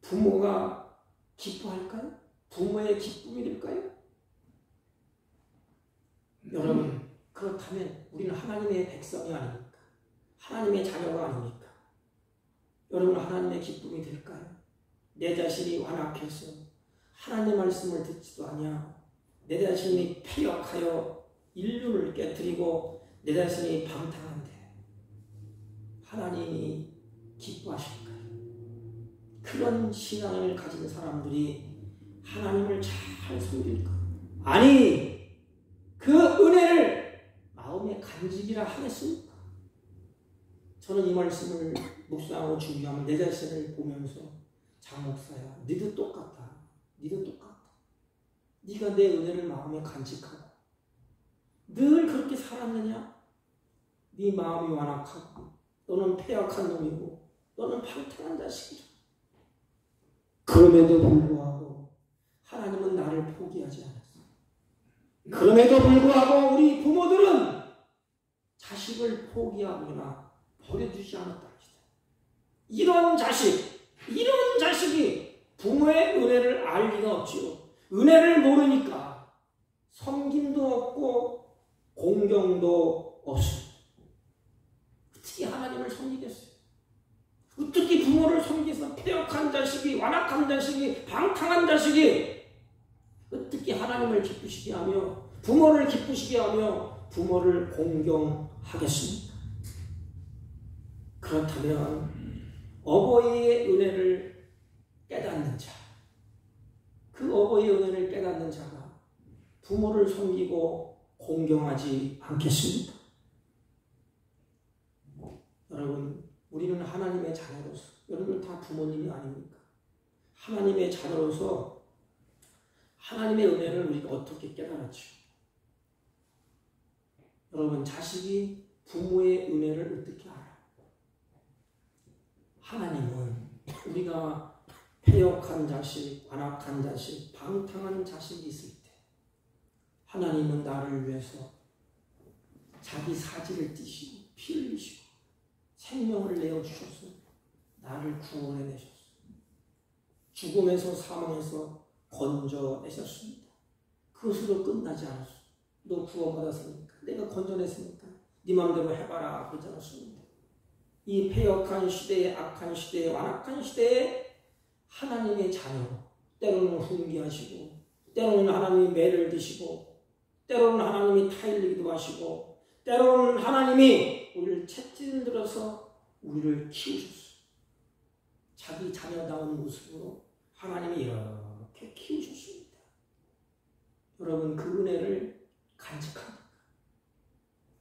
부모가 기뻐할까요? 부모의 기쁨이 될까요? 여러분, 그렇다면 우리는 하나님의 백성이 아닙니까? 하나님의 자녀가 아닙니까? 여러분, 하나님의 기쁨이 될까요? 내 자신이 완악해서 하나님의 말씀을 듣지도 않냐? 내 자신이 패역하여 인륜을 깨뜨리고 내 자신이 방탕한데 하나님이 기뻐하실까요? 그런 신앙을 가진 사람들이 하나님을 잘 섬길까요? 아니, 그 은혜를 마음에 간직이라 하겠습니까? 저는 이 말씀을 묵상하고 준비하면 내 자신을 보면서 장 목사야, 니도 똑같아. 니도 똑같아. 네가 내 은혜를 마음에 간직하고 늘 그렇게 살았느냐? 네 마음이 완악하고 너는 패역한 놈이고 너는 방탕한 자식이라. 그럼에도 불구하고 하나님은 나를 포기하지 않았어. 그럼에도 불구하고 우리 부모들은 자식을 포기하거나 버려두지 않았다. 이런 자식이 부모의 은혜를 알 리가 없지요. 은혜를 모르니까 섬김도 없고 공경도 없습니다. 어떻게 하나님을 섬기겠어요? 어떻게 부모를 섬기서 패역한 자식이, 완악한 자식이, 방탕한 자식이 어떻게 하나님을 기쁘시게 하며 부모를 기쁘시게 하며 부모를 공경하겠습니까? 그렇다면 어버이의 은혜를 깨닫는 자, 그 어버이의 은혜를 깨닫는 자가 부모를 섬기고 공경하지 않겠습니까? 여러분, 우리는 하나님의 자녀로서, 여러분 다 부모님이 아닙니까? 하나님의 자녀로서 하나님의 은혜를 우리가 어떻게 깨달았죠? 여러분, 자식이 부모의 은혜를 어떻게 알아요? 하나님은 우리가 패역한 자식, 완악한 자식, 방탕한 자식이 있을 때 하나님은 나를 위해서 자기 사지를 띠시고 피 흘리시고 생명을 내어주셔서 나를 구원해내셨어요. 죽음에서 사망에서 건져내셨습니다. 그것으로 끝나지 않았어요. 너 구원받았으니까, 내가 건져냈으니까 네 마음대로 해봐라 그러지 않았습니다. 이 패역한 시대에, 악한 시대에, 완악한 시대에 하나님의 자녀로 때로는 훈계하시고, 때로는 하나님이 매를 드시고, 때로는 하나님이 타일리기도 하시고, 때로는 하나님이 우리를 채찍을 들어서 우리를 키우셨어요. 자기 자녀다운 모습으로 하나님이 이렇게 키우셨습니다. 여러분, 그 은혜를 간직합니까?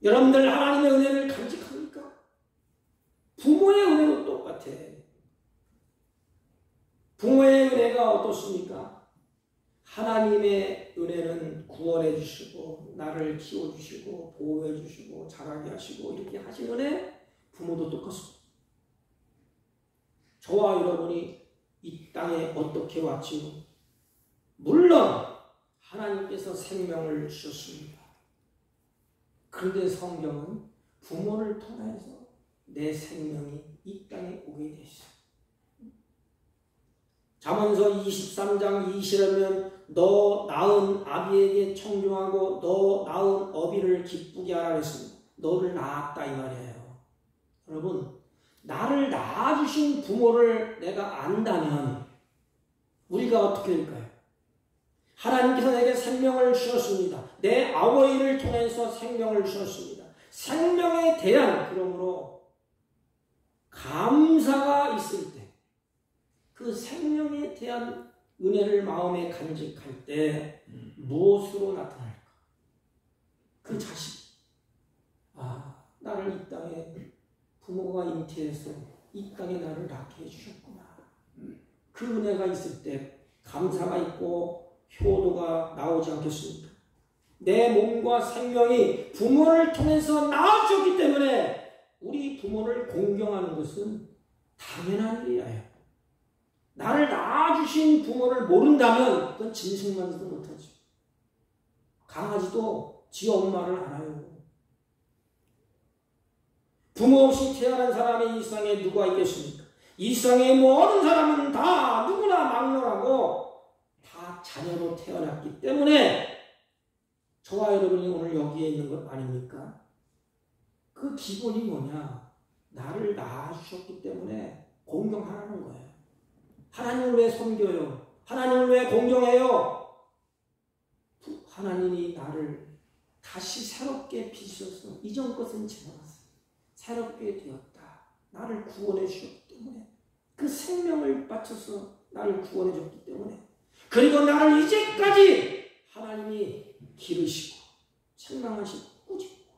여러분들 하나님의 은혜를 간직합니까? 부모의 은혜도 똑같아. 부모의 은혜가 어떻습니까? 하나님의 은혜는 구원해 주시고 나를 키워 주시고 보호해 주시고 자라게 하시고 이렇게 하신 은혜, 부모도 똑같습니다. 저와 여러분이 이 땅에 어떻게 왔지요? 물론 하나님께서 생명을 주셨습니다. 그런데 성경은 부모를 통해서 내 생명이 이 땅에 오게 되셨어요. 잠언서 23장 20절에는 너 낳은 아비에게 청종하고 너 낳은 어비를 기쁘게 하라 했습니다. 너를 낳았다 이 말이에요. 여러분, 나를 낳아주신 부모를 내가 안다면 우리가 어떻게 될까요? 하나님께서 내게 생명을 주셨습니다. 내 아버지를 통해서 생명을 주셨습니다. 생명에 대한, 그러므로 감사가 있을 때, 그 생명에 대한 은혜를 마음에 간직할 때 무엇으로 나타날까? 그 자식. 나를 이 땅에 부모가 잉태해서 이 땅에 나를 낳게 해주셨구나. 그 은혜가 있을 때 감사가 있고 효도가 나오지 않겠습니까? 내 몸과 생명이 부모를 통해서 나아졌기 때문에 우리 부모를 공경하는 것은 당연한 일이에요. 나를 낳아주신 부모를 모른다면 그건 짐승만지도 못하죠. 강아지도 지 엄마를 알아요. 부모 없이 태어난 사람이 이 세상에 누가 있겠습니까? 이 세상의 모든 사람은 다 누구나 막론하고 다 자녀로 태어났기 때문에 저와 여러분이 오늘 여기에 있는 것 아닙니까? 그 기본이 뭐냐? 나를 낳아주셨기 때문에 공경하라는 거예요. 하나님을 왜 섬겨요? 하나님을 왜 공경해요? 하나님이 나를 다시 새롭게 빚으셔서 이전 것은 지나갔어요. 새롭게 되었다. 나를 구원해 주셨기 때문에, 그 생명을 바쳐서 나를 구원해 줬기 때문에, 그리고 나를 이제까지 하나님이 기르시고 책망하시고 꾸짖고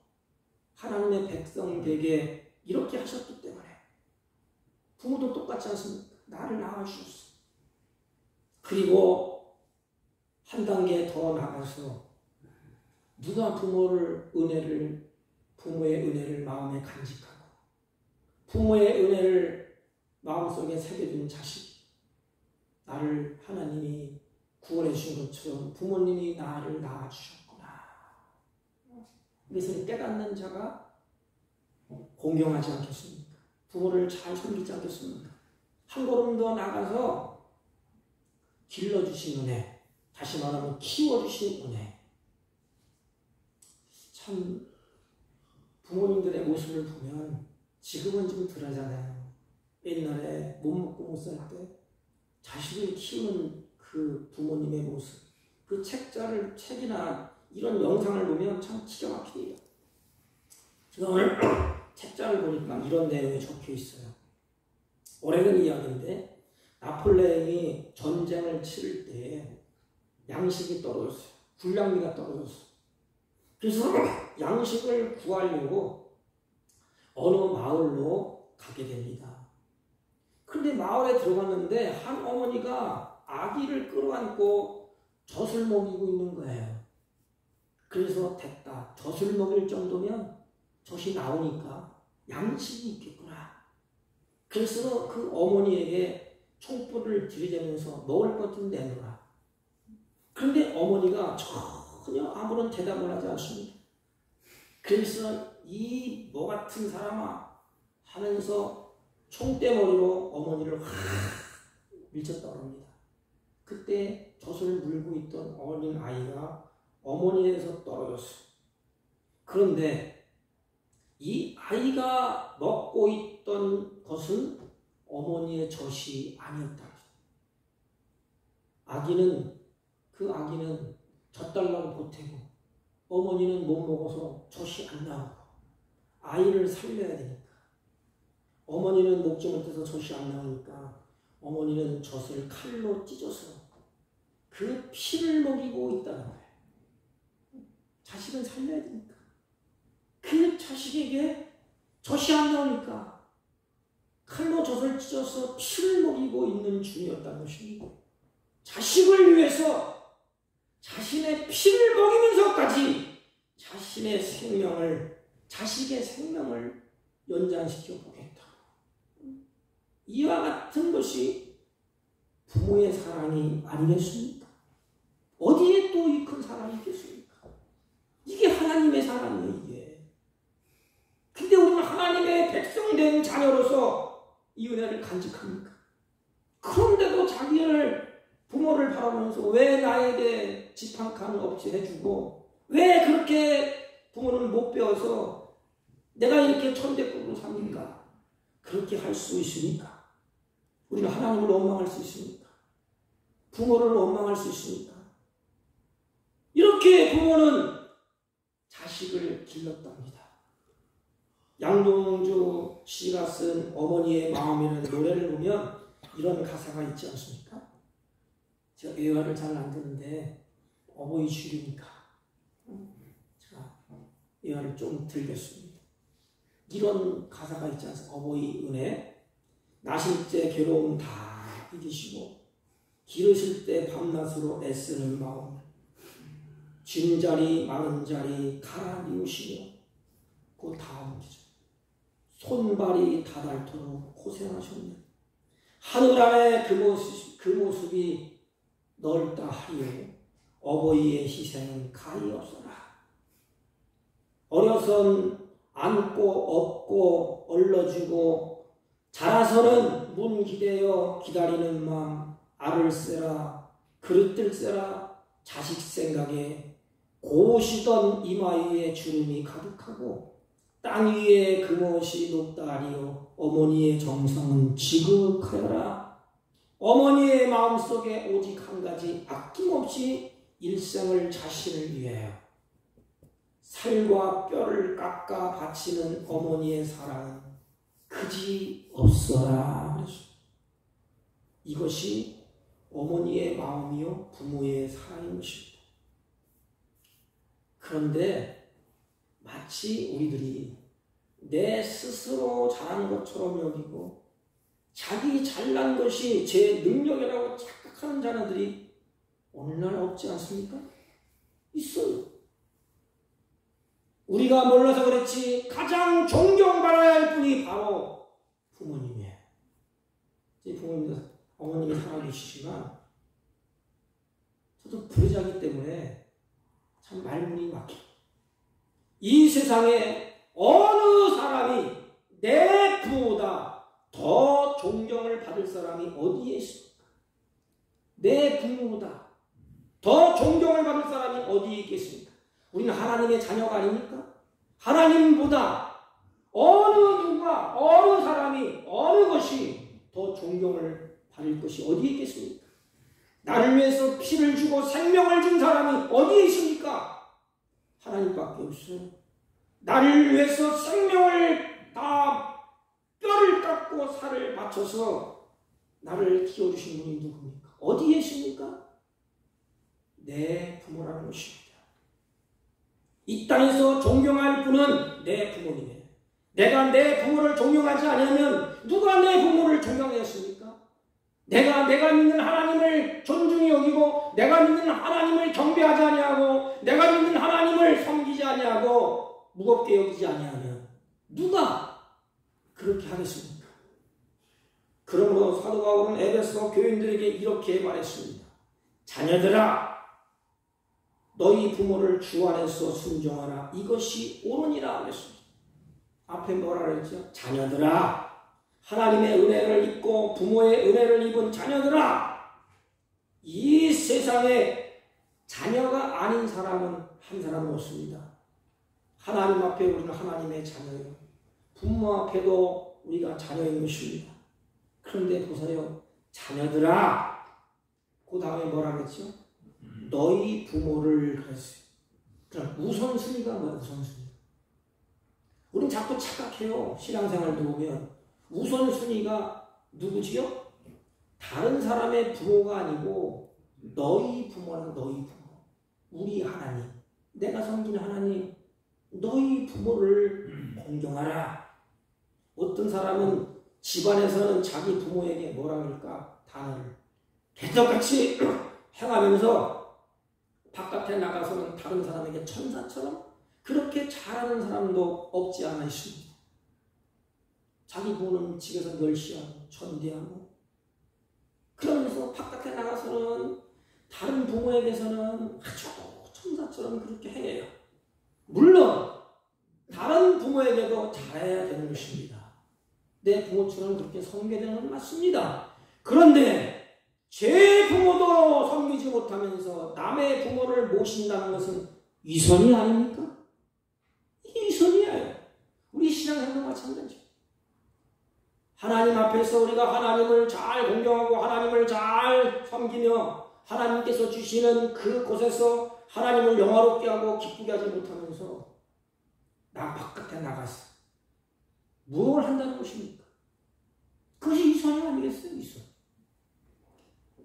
하나님의 백성 되게 이렇게 하셨기 때문에, 부모도 똑같지 않습니까? 나를 낳아주셨어. 그리고 한 단계 더 나가서 누가 부모의 은혜를 마음에 간직하고 부모의 은혜를 마음속에 새겨둔 자식, 나를 하나님이 구원해 주신 것처럼 부모님이 나를 낳아주셨구나. 이것을 깨닫는 자가 공경하지 않겠습니까? 부모를 잘 섬기지 않겠습니까? 한 걸음 더 나가서 길러주신 은혜, 다시 말하면 키워주신 은혜. 참 부모님들의 모습을 보면 지금은 좀 덜하잖아요. 옛날에 못 먹고 못 살 때 자식을 키우는 그 부모님의 모습, 그 책이나 이런 영상을 보면 참 기가 막힙니다. 제가 오늘 책자를 보니까 이런 내용이 적혀 있어요. 오래된 이야기인데, 나폴레옹이 전쟁을 치를 때 양식이 떨어졌어요. 군량미가 떨어졌어요. 그래서 양식을 구하려고 어느 마을로 가게 됩니다. 그런데 마을에 들어갔는데 한 어머니가 아기를 끌어안고 젖을 먹이고 있는 거예요. 그래서 됐다. 젖을 먹일 정도면 젖이 나오니까 양심이 있겠구나. 그래서 그 어머니에게 총불을 들이대면서 먹을 것 좀 내놓으라. 그런데 어머니가 전혀 아무런 대답을 하지 않습니다. 그래서 이 뭐 같은 사람아 하면서 총대머리로 어머니를 확 밀쳤다고 합니다. 그때 젖을 물고 있던 어린 아이가 어머니에서 떨어졌어요. 그런데 이 아이가 먹고 있던 것은 어머니의 젖이 아니었다. 그 아기는 젖 달라고 보태고 어머니는 못 먹어서 젖이 안 나오고 아이를 살려야 되니까 어머니는 먹지 못해서 젖이 안 나오니까 어머니는 젖을 칼로 찢어서 그 피를 먹이고 있다는 거예요. 자식은 살려야 되니까. 그 자식에게 젖이 안 나오니까 칼로 젖을 찢어서 피를 먹이고 있는 중이었다는 것입니다. 자식을 위해서 자신의 피를 먹이면서까지 자식의 생명을 연장시켜 보겠다. 이와 같은 것이 부모의 사랑이 아니겠습니까? 어디에 또 이 큰 사랑이 있겠습니까? 이게 하나님의 사랑이에요, 이게. 근데 우리는 하나님의 백성된 자녀로서 이 은혜를 간직합니까? 그런데도 부모를 바라보면서 왜 나에게 집 한 칸 없이 해주고 왜 그렇게 부모를 못 배워서 내가 이렇게 천대급으로 삽니까? 그렇게 할 수 있습니까? 우리는 하나님을 원망할 수 있습니까? 부모를 원망할 수 있습니까? 이렇게 부모는 자식을 길렀답니다. 양동주 씨가 쓴 어머니의 마음이라는 노래를 보면 이런 가사가 있지 않습니까? 제가 외화를 잘 안 듣는데 어버이 주일이니까 제가 외화를 좀 들겠습니다. 이런 가사가 있지 않습니까? 어버이 은혜, 나실 때 괴로움 다 이기시고 기르실 때 밤낮으로 애쓰는 마음, 쥔자리 마른자리 갈아리우시며 그 다음 기절 손발이 다닳도록 고생하셨네. 하늘 아래 그 모습이 넓다 하리요 어버이의 희생은 가히 없어라. 어려선 안고 업고 얼러주고 자라서는 문 기대어 기다리는 마음 알을 쎄라 그릇들 쎄라 자식 생각에 고시던 이마 위에 주름이 가득하고 땅 위에 금옷이 높다 하리요 어머니의 정성은 지극하여라. 어머니의 마음속에 오직 한 가지 아낌없이 일생을 자신을 위하여 살과 뼈를 깎아 바치는 어머니의 사랑은 그지 없어라. 이것이 어머니의 마음이요 부모의 사랑인 것입니다. 그런데 마치 우리들이 내 스스로 잘한 것처럼 여기고 자기 잘난 것이 제 능력이라고 착각하는 자녀들이 오늘날 없지 않습니까? 있어요. 우리가 몰라서 그렇지 가장 존경받아야 할 분이 바로 부모님이에요. 제 부모님도 어머님이 살아계시지만 저도 부르자기 때문에 참 말문이 막혀. 이 세상에 어느 사람이 내 부모보다 더 존경을 받을 사람이 어디에 있습니까? 내 부모보다 더 존경을 받을 사람이 어디에 있겠습니까? 우리는 하나님의 자녀가 아닙니까? 하나님보다 어느 사람이 어느 것이 더 존경을 받을 것이 어디에 있겠습니까? 나를 위해서 피를 주고 생명을 준 사람이 어디에 있습니까? 하나님밖에 없어요. 나를 위해서 생명을 다 뼈를 깎고 살을 맞춰서 나를 키워주신 분이 누굽니까? 어디에 있습니까? 내 부모라는 것입니다. 이 땅에서 존경할 분은 내 부모님이에요. 내가 내 부모를 존경하지 않으면 누가 내 부모를 존경했습니까? 내가 믿는 하나님을 존중히 여기고 내가 믿는 하나님을 경배하지 아니하고 내가 믿는 하나님을 섬기지 아니하고 무겁게 여기지 아니하면 누가 그렇게 하겠습니까? 그러므로 사도 바울은 에베소 교인들에게 이렇게 말했습니다. 자녀들아, 너희 부모를 주 안에서 순종하라. 이것이 옳으니라 하였습니다. 앞에 뭐라 그랬죠? 자녀들아, 하나님의 은혜를 입고 부모의 은혜를 입은 자녀들아, 이 세상에 자녀가 아닌 사람은 한 사람은 없습니다. 하나님 앞에 우리는 하나님의 자녀예요. 부모 앞에도 우리가 자녀인 것입니다. 그런데 보세요. 자녀들아, 그 다음에 뭐라 그랬죠? 너희 부모를 그랬어요. 그럼 우선순위가 뭐야? 우선순위. 우린 자꾸 착각해요. 신앙생활도 보면 우선순위가 누구지요? 다른 사람의 부모가 아니고 너희 부모는 너희 부모. 우리 하나님, 내가 섬기는 하나님, 너희 부모를 공경하라. 어떤 사람은 집안에서는 자기 부모에게 뭐라 그럴까? 단어를 개떡같이 행하면서 바깥에 나가서는 다른 사람에게 천사처럼 그렇게 잘하는 사람도 없지 않아 있습니다. 자기 부모는 집에서 멸시하고 천대하고 그러면서 바깥에 나가서는 다른 부모에게서는 아주 천사처럼 그렇게 해요. 물론 다른 부모에게도 잘해야 되는 것입니다. 내 부모처럼 그렇게 섬겨야 되는 건 맞습니다. 그런데 제 부모도 섬기지 못하면서 남의 부모를 모신다는 것은 위선이 아닙니까? 이게 위선이에요. 우리 신앙생활도 마찬가지죠. 하나님 앞에서 우리가 하나님을 잘 공경하고 하나님을 잘 섬기며 하나님께서 주시는 그곳에서 하나님을 영화롭게 하고 기쁘게 하지 못하면서 나 바깥에 나가서 무엇을 한다는 것입니까? 그것이 위선이 아니겠어요? 위선.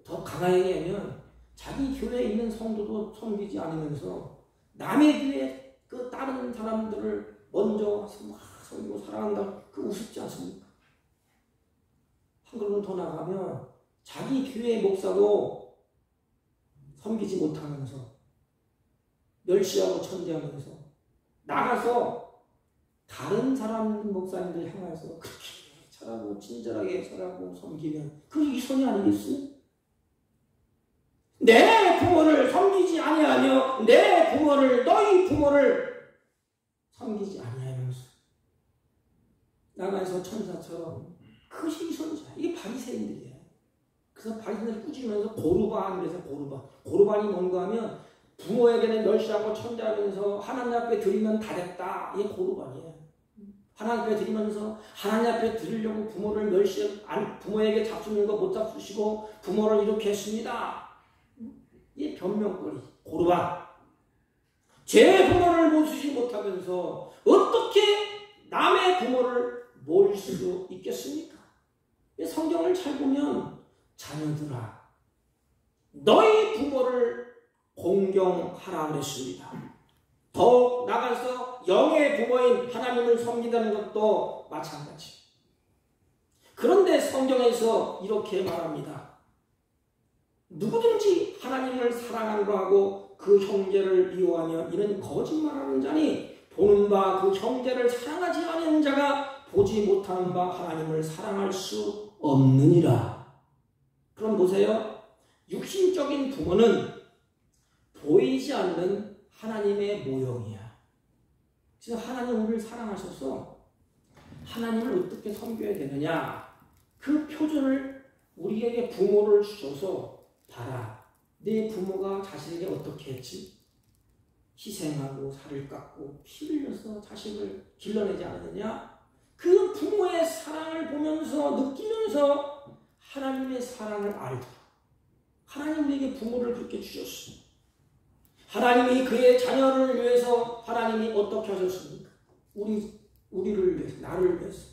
더 강하게 얘기하면 자기 교회에 있는 성도도 섬기지 않으면서 남의 교회 그 다른 사람들을 먼저 섬기고 사랑한다. 그 우습지 않습니까? 한 걸음 더 나가면 자기 교회 목사도 섬기지 못하면서 멸시하고 천대하면서 나가서 다른 사람 목사님들 향해서 그렇게 잘하고 친절하게 살아고 섬기면 그게 위선이 아니겠어요? 내 부모를 섬기지 아니하며 내 부모를 너희 부모를 섬기지 아니하면서 나가서 천사처럼 그것이 위선이야. 이게 바리새인들이에요. 그래서 바리새인들을 꾸짖으면서 고르반, 그래서 고르반이 뭔가 하면 부모에게는 멸시하고 천대하면서 하나님 앞에 드리면 다 됐다. 이게 고르반이에요. 하나님 앞에 드리면서 하나님 앞에 드리려고 부모를 부모에게 잡수는 거 못 잡수시고 부모를 이렇게 했습니다. 이게 변명거리, 고르반. 제 부모를 모시지 못하면서 어떻게 남의 부모를 모을 수 있겠습니까? 성경을 잘 보면 자녀들아, 너희 부모를 공경하라 그랬습니다. 더욱 나가서 영의 부모인 하나님을 섬긴다는 것도 마찬가지. 그런데 성경에서 이렇게 말합니다. 누구든지 하나님을 사랑하노라 하고 그 형제를 미워하며 이는 거짓말하는 자니 보는 바 그 형제를 사랑하지 않는 자가 보지 못하는 바 하나님을 사랑할 수 없느니라. 그럼 보세요. 육신적인 부모는 보이지 않는 하나님의 모형이야. 그래서 하나님 우리를 사랑하셔서 하나님을 어떻게 섬겨야 되느냐, 그 표준을 우리에게 부모를 주셔서 봐라. 내 부모가 자식에게 어떻게 했지? 희생하고 살을 깎고 피 흘려서 자식을 길러내지 않느냐? 그 부모의 사랑을 보면서 느끼면서 하나님의 사랑을 알도록 하나님 우리에게 부모를 그렇게 주셨습니다. 하나님이 그의 자녀를 위해서 하나님이 어떻게 하셨습니까? 우리를 위해서, 나를 위해서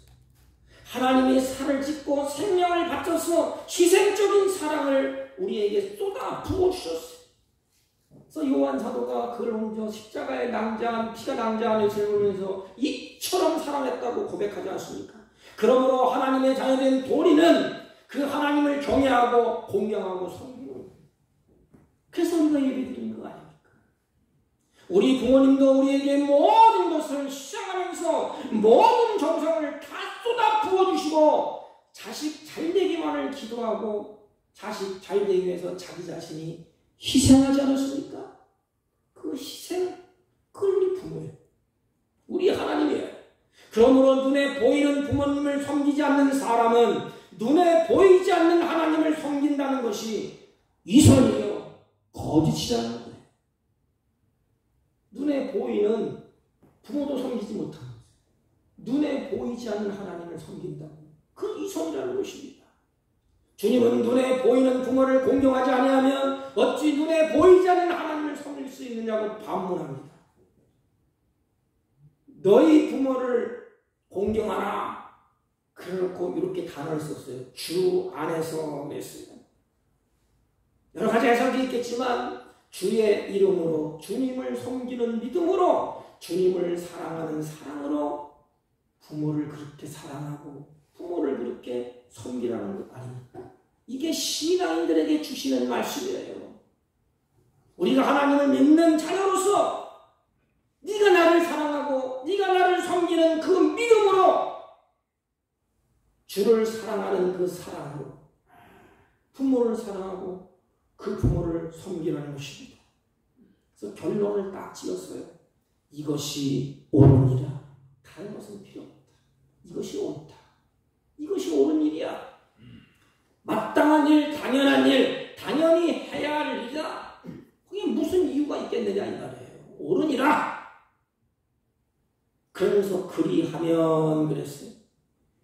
하나님이 살을 찢고 생명을 바쳐서 희생적인 사랑을 우리에게 쏟아 부어주셨어요. 그래서 요한 사도가 그를 옮겨 십자가에 낭자한 피가 낭자한 예수를 보면서 이처럼 사랑했다고 고백하지 않습니까? 그러므로 하나님의 자녀된 도리는 그 하나님을 경외하고 공경하고 섬기는 거예요. 그래서 우리가 예배드리는 거 아닙니까? 우리 부모님도 우리에게 모든 것을 시작하면서 모든 정성을 다 쏟아 부어주시고 자식 잘 되기만을 기도하고 자식 잘 되기 위해서 자기 자신이 희생하지 않았습니까? 그 희생, 그건 우리 부모예요. 우리 하나님이에요. 그러므로 눈에 보이는 부모님을 섬기지 않는 사람은 눈에 보이지 않는 하나님을 섬긴다는 것이 위선이에요. 거짓이라는 거예요. 눈에 보이는 부모도 섬기지 못하는 거예요. 눈에 보이지 않는 하나님을 섬긴다고. 그 위선이라는 것입니다. 주님은 눈에 보이는 부모를 공경하지 아니하면 어찌 눈에 보이지 않는 하나님을 섬길 수 있느냐고 반문합니다. 너희 부모를 공경하라. 그래놓고 이렇게 단어를 썼어요. 주 안에서 맺으면. 여러 가지 해석이 있겠지만 주의 이름으로 주님을 섬기는 믿음으로 주님을 사랑하는 사랑으로 부모를 그렇게 사랑하고 부모를 그렇게 섬기라는 것 아닙니까? 이게 신앙인들에게 주시는 말씀이에요. 우리가 하나님을 믿는 자녀로서 네가 나를 사랑하고 네가 나를 섬기는 그 믿음으로 주를 사랑하는 그 사랑으로 부모를 사랑하고 그 부모를 섬기라는 것입니다. 그래서 결론을 딱 지었어요. 이것이 옳으니라. 다른 것은 필요 없다. 이것이 옳다. 이것이 옳은 일이야. 마땅한 일, 당연한 일, 당연히 해야 할 일이다. 그게 무슨 이유가 있겠느냐 이 말이에요. 옳으니라. 그러면서 그리하면 그랬어요.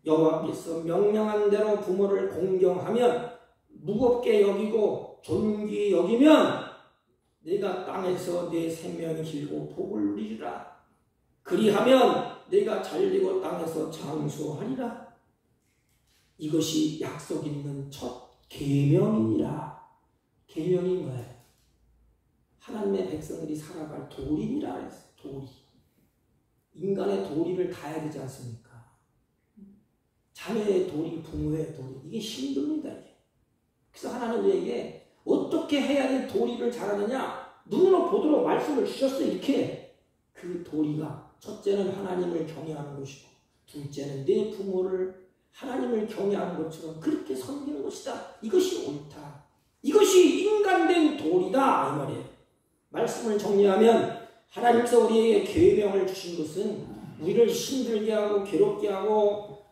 여호와께서 명령한 대로 부모를 공경하면 무겁게 여기고 존귀 여기면 내가 땅에서 내 생명이 길고 복을 누리리라. 그리하면 내가 잘리고 땅에서 장수하리라. 이것이 약속 있는 첫 계명이니라. 계명이 뭐예요? 하나님의 백성들이 살아갈 도리니라 했어요. 도리. 인간의 도리를 다해야 되지 않습니까? 자녀의 도리, 부모의 도리. 이게 힘듭니다. 이게. 그래서 하나님 우리에게 어떻게 해야 될 도리를 잘하느냐? 눈으로 보도록 말씀을 주셨어요. 이렇게. 그 도리가 첫째는 하나님을 경외하는 것이고 둘째는 내 부모를 하나님을 경외하는 것처럼 그렇게 섬기는 것이다. 이것이 옳다. 이것이 인간된 도리다. 이 말이에요. 말씀을 정리하면 하나님께서 우리에게 계명을 주신 것은 우리를 힘들게 하고 괴롭게 하고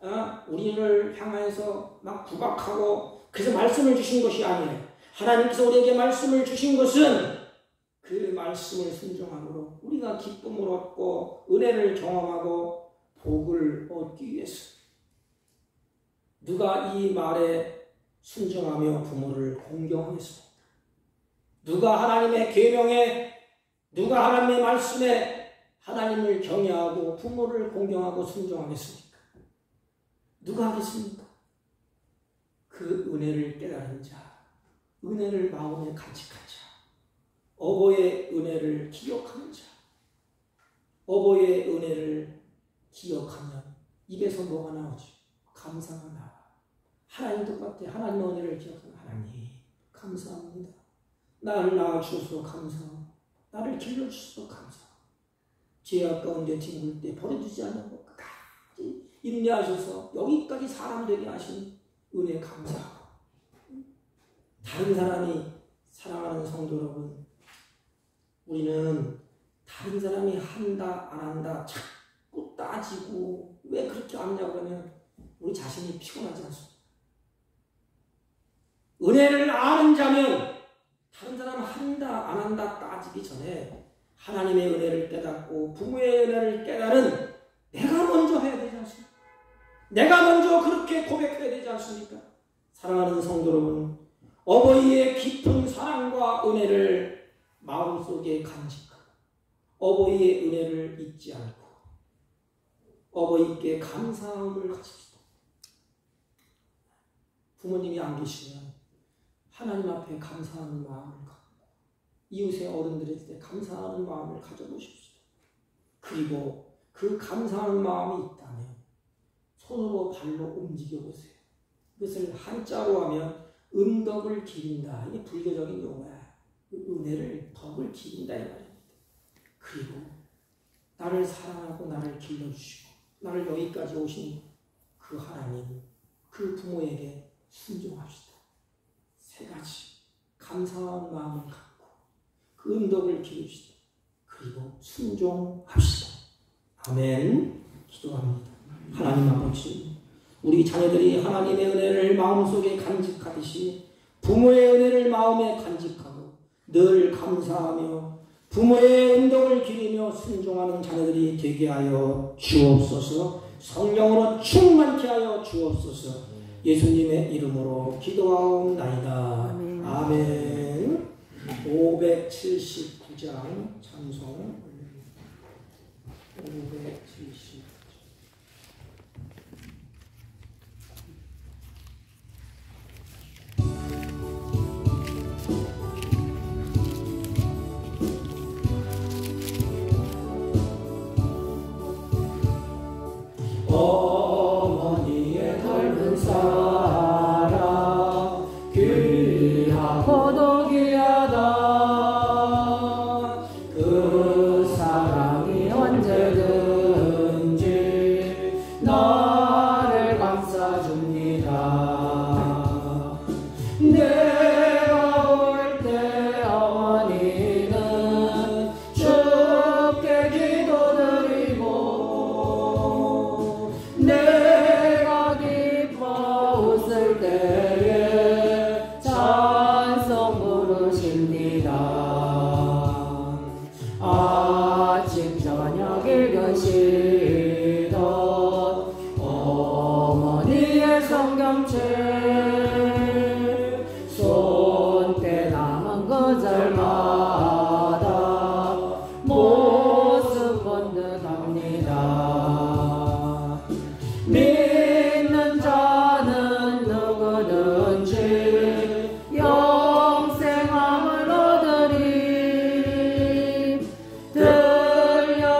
우리를 향해서 막 구박하고 그래서 말씀을 주신 것이 아니에요. 하나님께서 우리에게 말씀을 주신 것은 그 말씀을 순종함으로 우리가 기쁨을 얻고 은혜를 경험하고 복을 얻기 위해서. 누가 이 말에 순종하며 부모를 공경하겠습니까? 누가 하나님의 계명에, 누가 하나님의 말씀에 하나님을 경외하고 부모를 공경하고 순종하겠습니까? 누가 하겠습니까? 그 은혜를 깨달은 자, 은혜를 마음에 간직한 자, 어버이의 은혜를 기억하는 자, 어버이의 은혜를 기억하면 입에서 뭐가 나오지? 감사가 나와. 하나님 똑같아. 하나님의 은혜를 기억하는 하나님 감사합니다. 나를 낳아주셔서 감사하고 나를 길러주셔서 감사하고 죄악 가운데 뒹굴 때 버려두지 않고 끝까지 인내하셔서 여기까지 사람 되게 하신 은혜 감사하고. 다른 사람이 사랑하는 성도 여러분, 우리는 다른 사람이 한다 안 한다 자꾸 따지고 왜 그렇게 하느냐고 하면 우리 자신이 피곤하지 않습니까? 은혜를 아는 자면 다른 사람 한다 안 한다 따지기 전에 하나님의 은혜를 깨닫고 부모의 은혜를 깨달은 내가 먼저 해야 되지 않습니까? 내가 먼저 그렇게 고백해야 되지 않습니까? 사랑하는 성도 여러분, 어버이의 깊은 사랑과 은혜를 마음속에 간직하고 어버이의 은혜를 잊지 않고 어버이께 감사함을 가집시다. 부모님이 안 계시면 하나님 앞에 감사하는 마음을 갖고 이웃의 어른들에게 감사하는 마음을 가져보십시오. 그리고 그 감사하는 마음이 있다면 손으로 발로 움직여보세요. 그것을 한자로 하면 은덕을 기린다. 이게 불교적인 용어야. 은혜를, 덕을 기린다 이 말입니다. 그리고 나를 사랑하고 나를 길러주시고 나를 여기까지 오신 그 하나님, 그 부모에게 순종합시다. 세 가지 감사한 마음을 갖고 그 은덕을 기릅시다. 그리고 순종합시다. 아멘. 기도합니다. 하나님 아버지, 우리 자녀들이 하나님의 은혜를 마음속에 간직하듯이 부모의 은혜를 마음에 간직하고 늘 감사하며 부모의 은덕을 기리며 순종하는 자녀들이 되게 하여 주옵소서. 성령으로 충만케 하여 주옵소서. 예수님의 이름으로 기도하옵나이다. 아멘. 아멘. 579장 찬송 579장. 어머니의 닮은 사랑 귀하고도 귀하다. 그 사랑이 언제든지 나를 감싸줍니다. 내가 올 때 어머니는 주께 기도드리고 내가 기뻐 웃을 때에 찬송 부르십니다. 아침 저녁 읽으시던 어머니의 성경책 손때 남은 구절마다 모습 본 듯합니다. 믿는 자는 누구든지 영생함을 얻으리.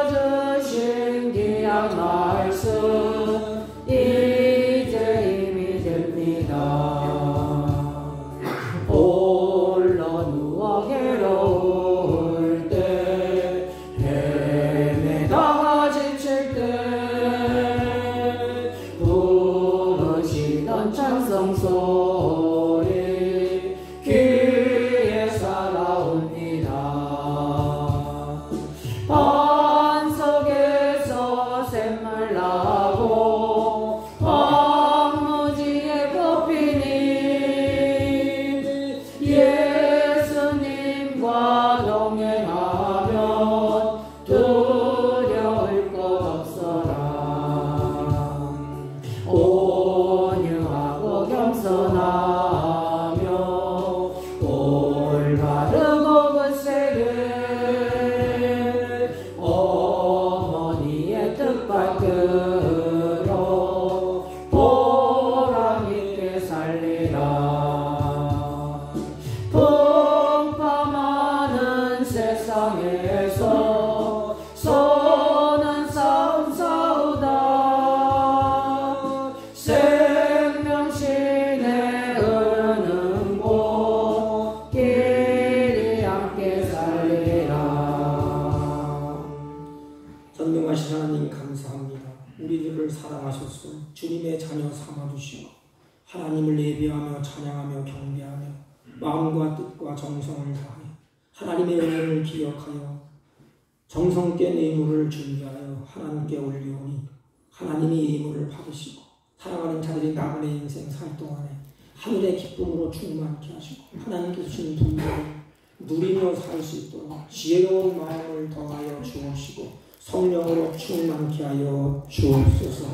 들려주신 귀한 말씀 이제 힘이 됩니다. 홀로 누워 괴로울 때 헤매다가 지칠 때 부르시던 찬송 소리 귀에 살아옵니다. 반 속에서 샘물 나고 황무지에 꽃피니 예수님과 동행하면 두려울 것 없어라. 온유하고 겸손하며 올바르고 굳세게 어머니의 뜻받들어 보람있게 살리라. 풍파많은 세상에서 선한 싸움 싸우다 생명신에 흐르는 곳 길이 함께 살리라. 전능하신 하나님 감사합니다. 우리들을 사랑하셔서 주님의 자녀 삼아주시고 하나님을 예배하며 찬양하며 경배하며 마음과 뜻과 정성을 다하여 하나님의 은혜를 기억하여 정성께 예물을 준비하여 하나님께 올리오니 하나님이 예물을 받으시고 사랑하는 자들이 나만의 인생 살 동안에 하늘의 기쁨으로 충만케 하시고 하나님께서 주신 분들을 누리며 살 수 있도록 지혜로운 마음을 더하여 주옵시고 성령으로 충만케 하여 주옵소서.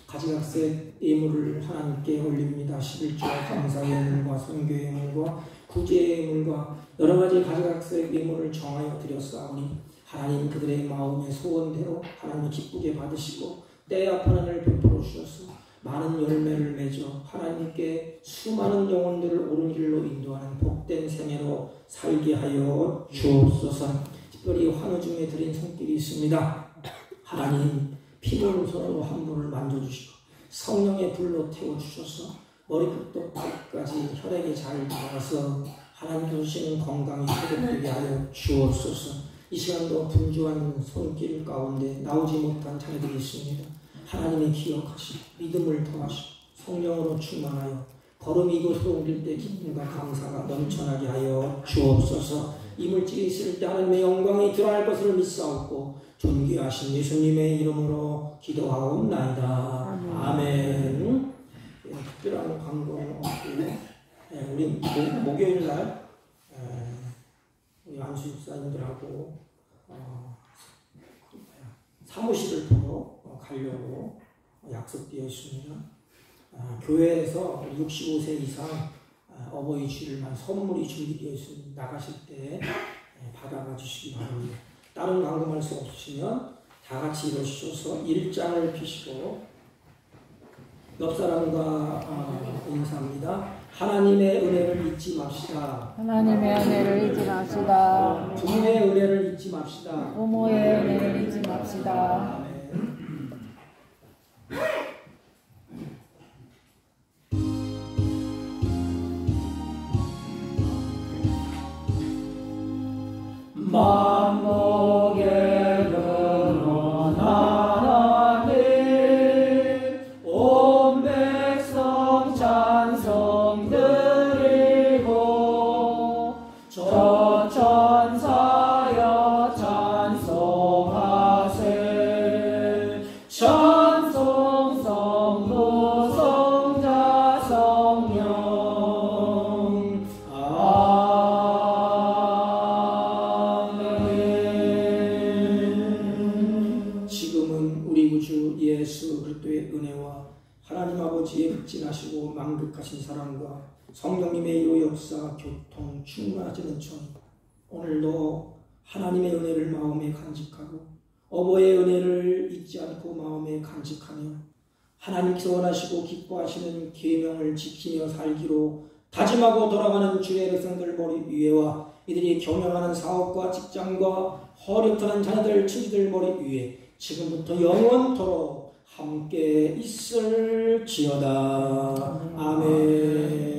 가지각색 예물을 하나님께 올립니다. 11조 감사의 예물과 선교의 예물과 구제의 예물과 여러가지 가지각색 예물을 정하여 드렸사오니 하나님 그들의 마음의 소원대로 하나님 기쁘게 받으시고 때에 합한 은혜를 베풀어 주셔서 많은 열매를 맺어 하나님께 수많은 영혼들을 옳은 길로 인도하는 복된 생애로 살게 하여 주옵소서. 특별히 환우 중에 드린 손길이 있습니다. 하나님 피부는 손으로 한 분을 만져주시고 성령의 불로 태워주셔서 머리끝부터 발끝까지 혈액이 잘 돌아서 하나님께서 주시는 건강이 회복되게 하여 주옵소서. 이 시간도 분주한 손길 가운데 나오지 못한 자녀들이 있습니다. 하나님의 기억하시고 믿음을 더하시고 성령으로 충만하여 걸음이 이곳으로 옮길 때 기쁨과 감사가 넘쳐나게 하여 주옵소서. 이물질이 있을 때 하나님의 영광이 드러날 것을 믿사옵고 존귀하신 예수님의 이름으로 기도하옵나이다. 아멘. 특별한 광고는 없고 우리 목요일 날 우리 안수 집사님들하고 사무실을 보러 가려고 약속되어 있습니다. 교회에서 65세 이상 어버이 주일만 선물이 준비되어 있습니다. 나가실 때 받아가 주시기 바랍니다. 다른 광고 말씀 없으시면 다 같이 일어서셔서 일장을 펴시고 옆 사람과 인사합니다. 하나님의 은혜를 잊지 맙시다. 하나님의 은혜를 잊지 맙시다. 부모의 은혜를 잊지 맙시다. 부모의 은혜를 잊지 맙시다. 아멘. 만복의 근원 하나님 온 백성 찬송 드리고 저 천사여 찬송하세. 찬송 성부 성자 성령 예수 그리스도의 은혜와 하나님 아버지의 극진하시고 만극하신 사랑과 성령님의 이로 역사 교통 충만하시는 천 오늘도 하나님의 은혜를 마음에 간직하고 어버의 은혜를 잊지 않고 마음에 간직하며 하나님께서 원하시고 기뻐하시는 계명을 지키며 살기로 다짐하고 돌아가는 주의 백성들 머리 위에와 이들이 경영하는 사업과 직장과 어렵다는 자녀들 친지들 머리 위에 지금부터 영원토록 함께 있을지어다. 아멘.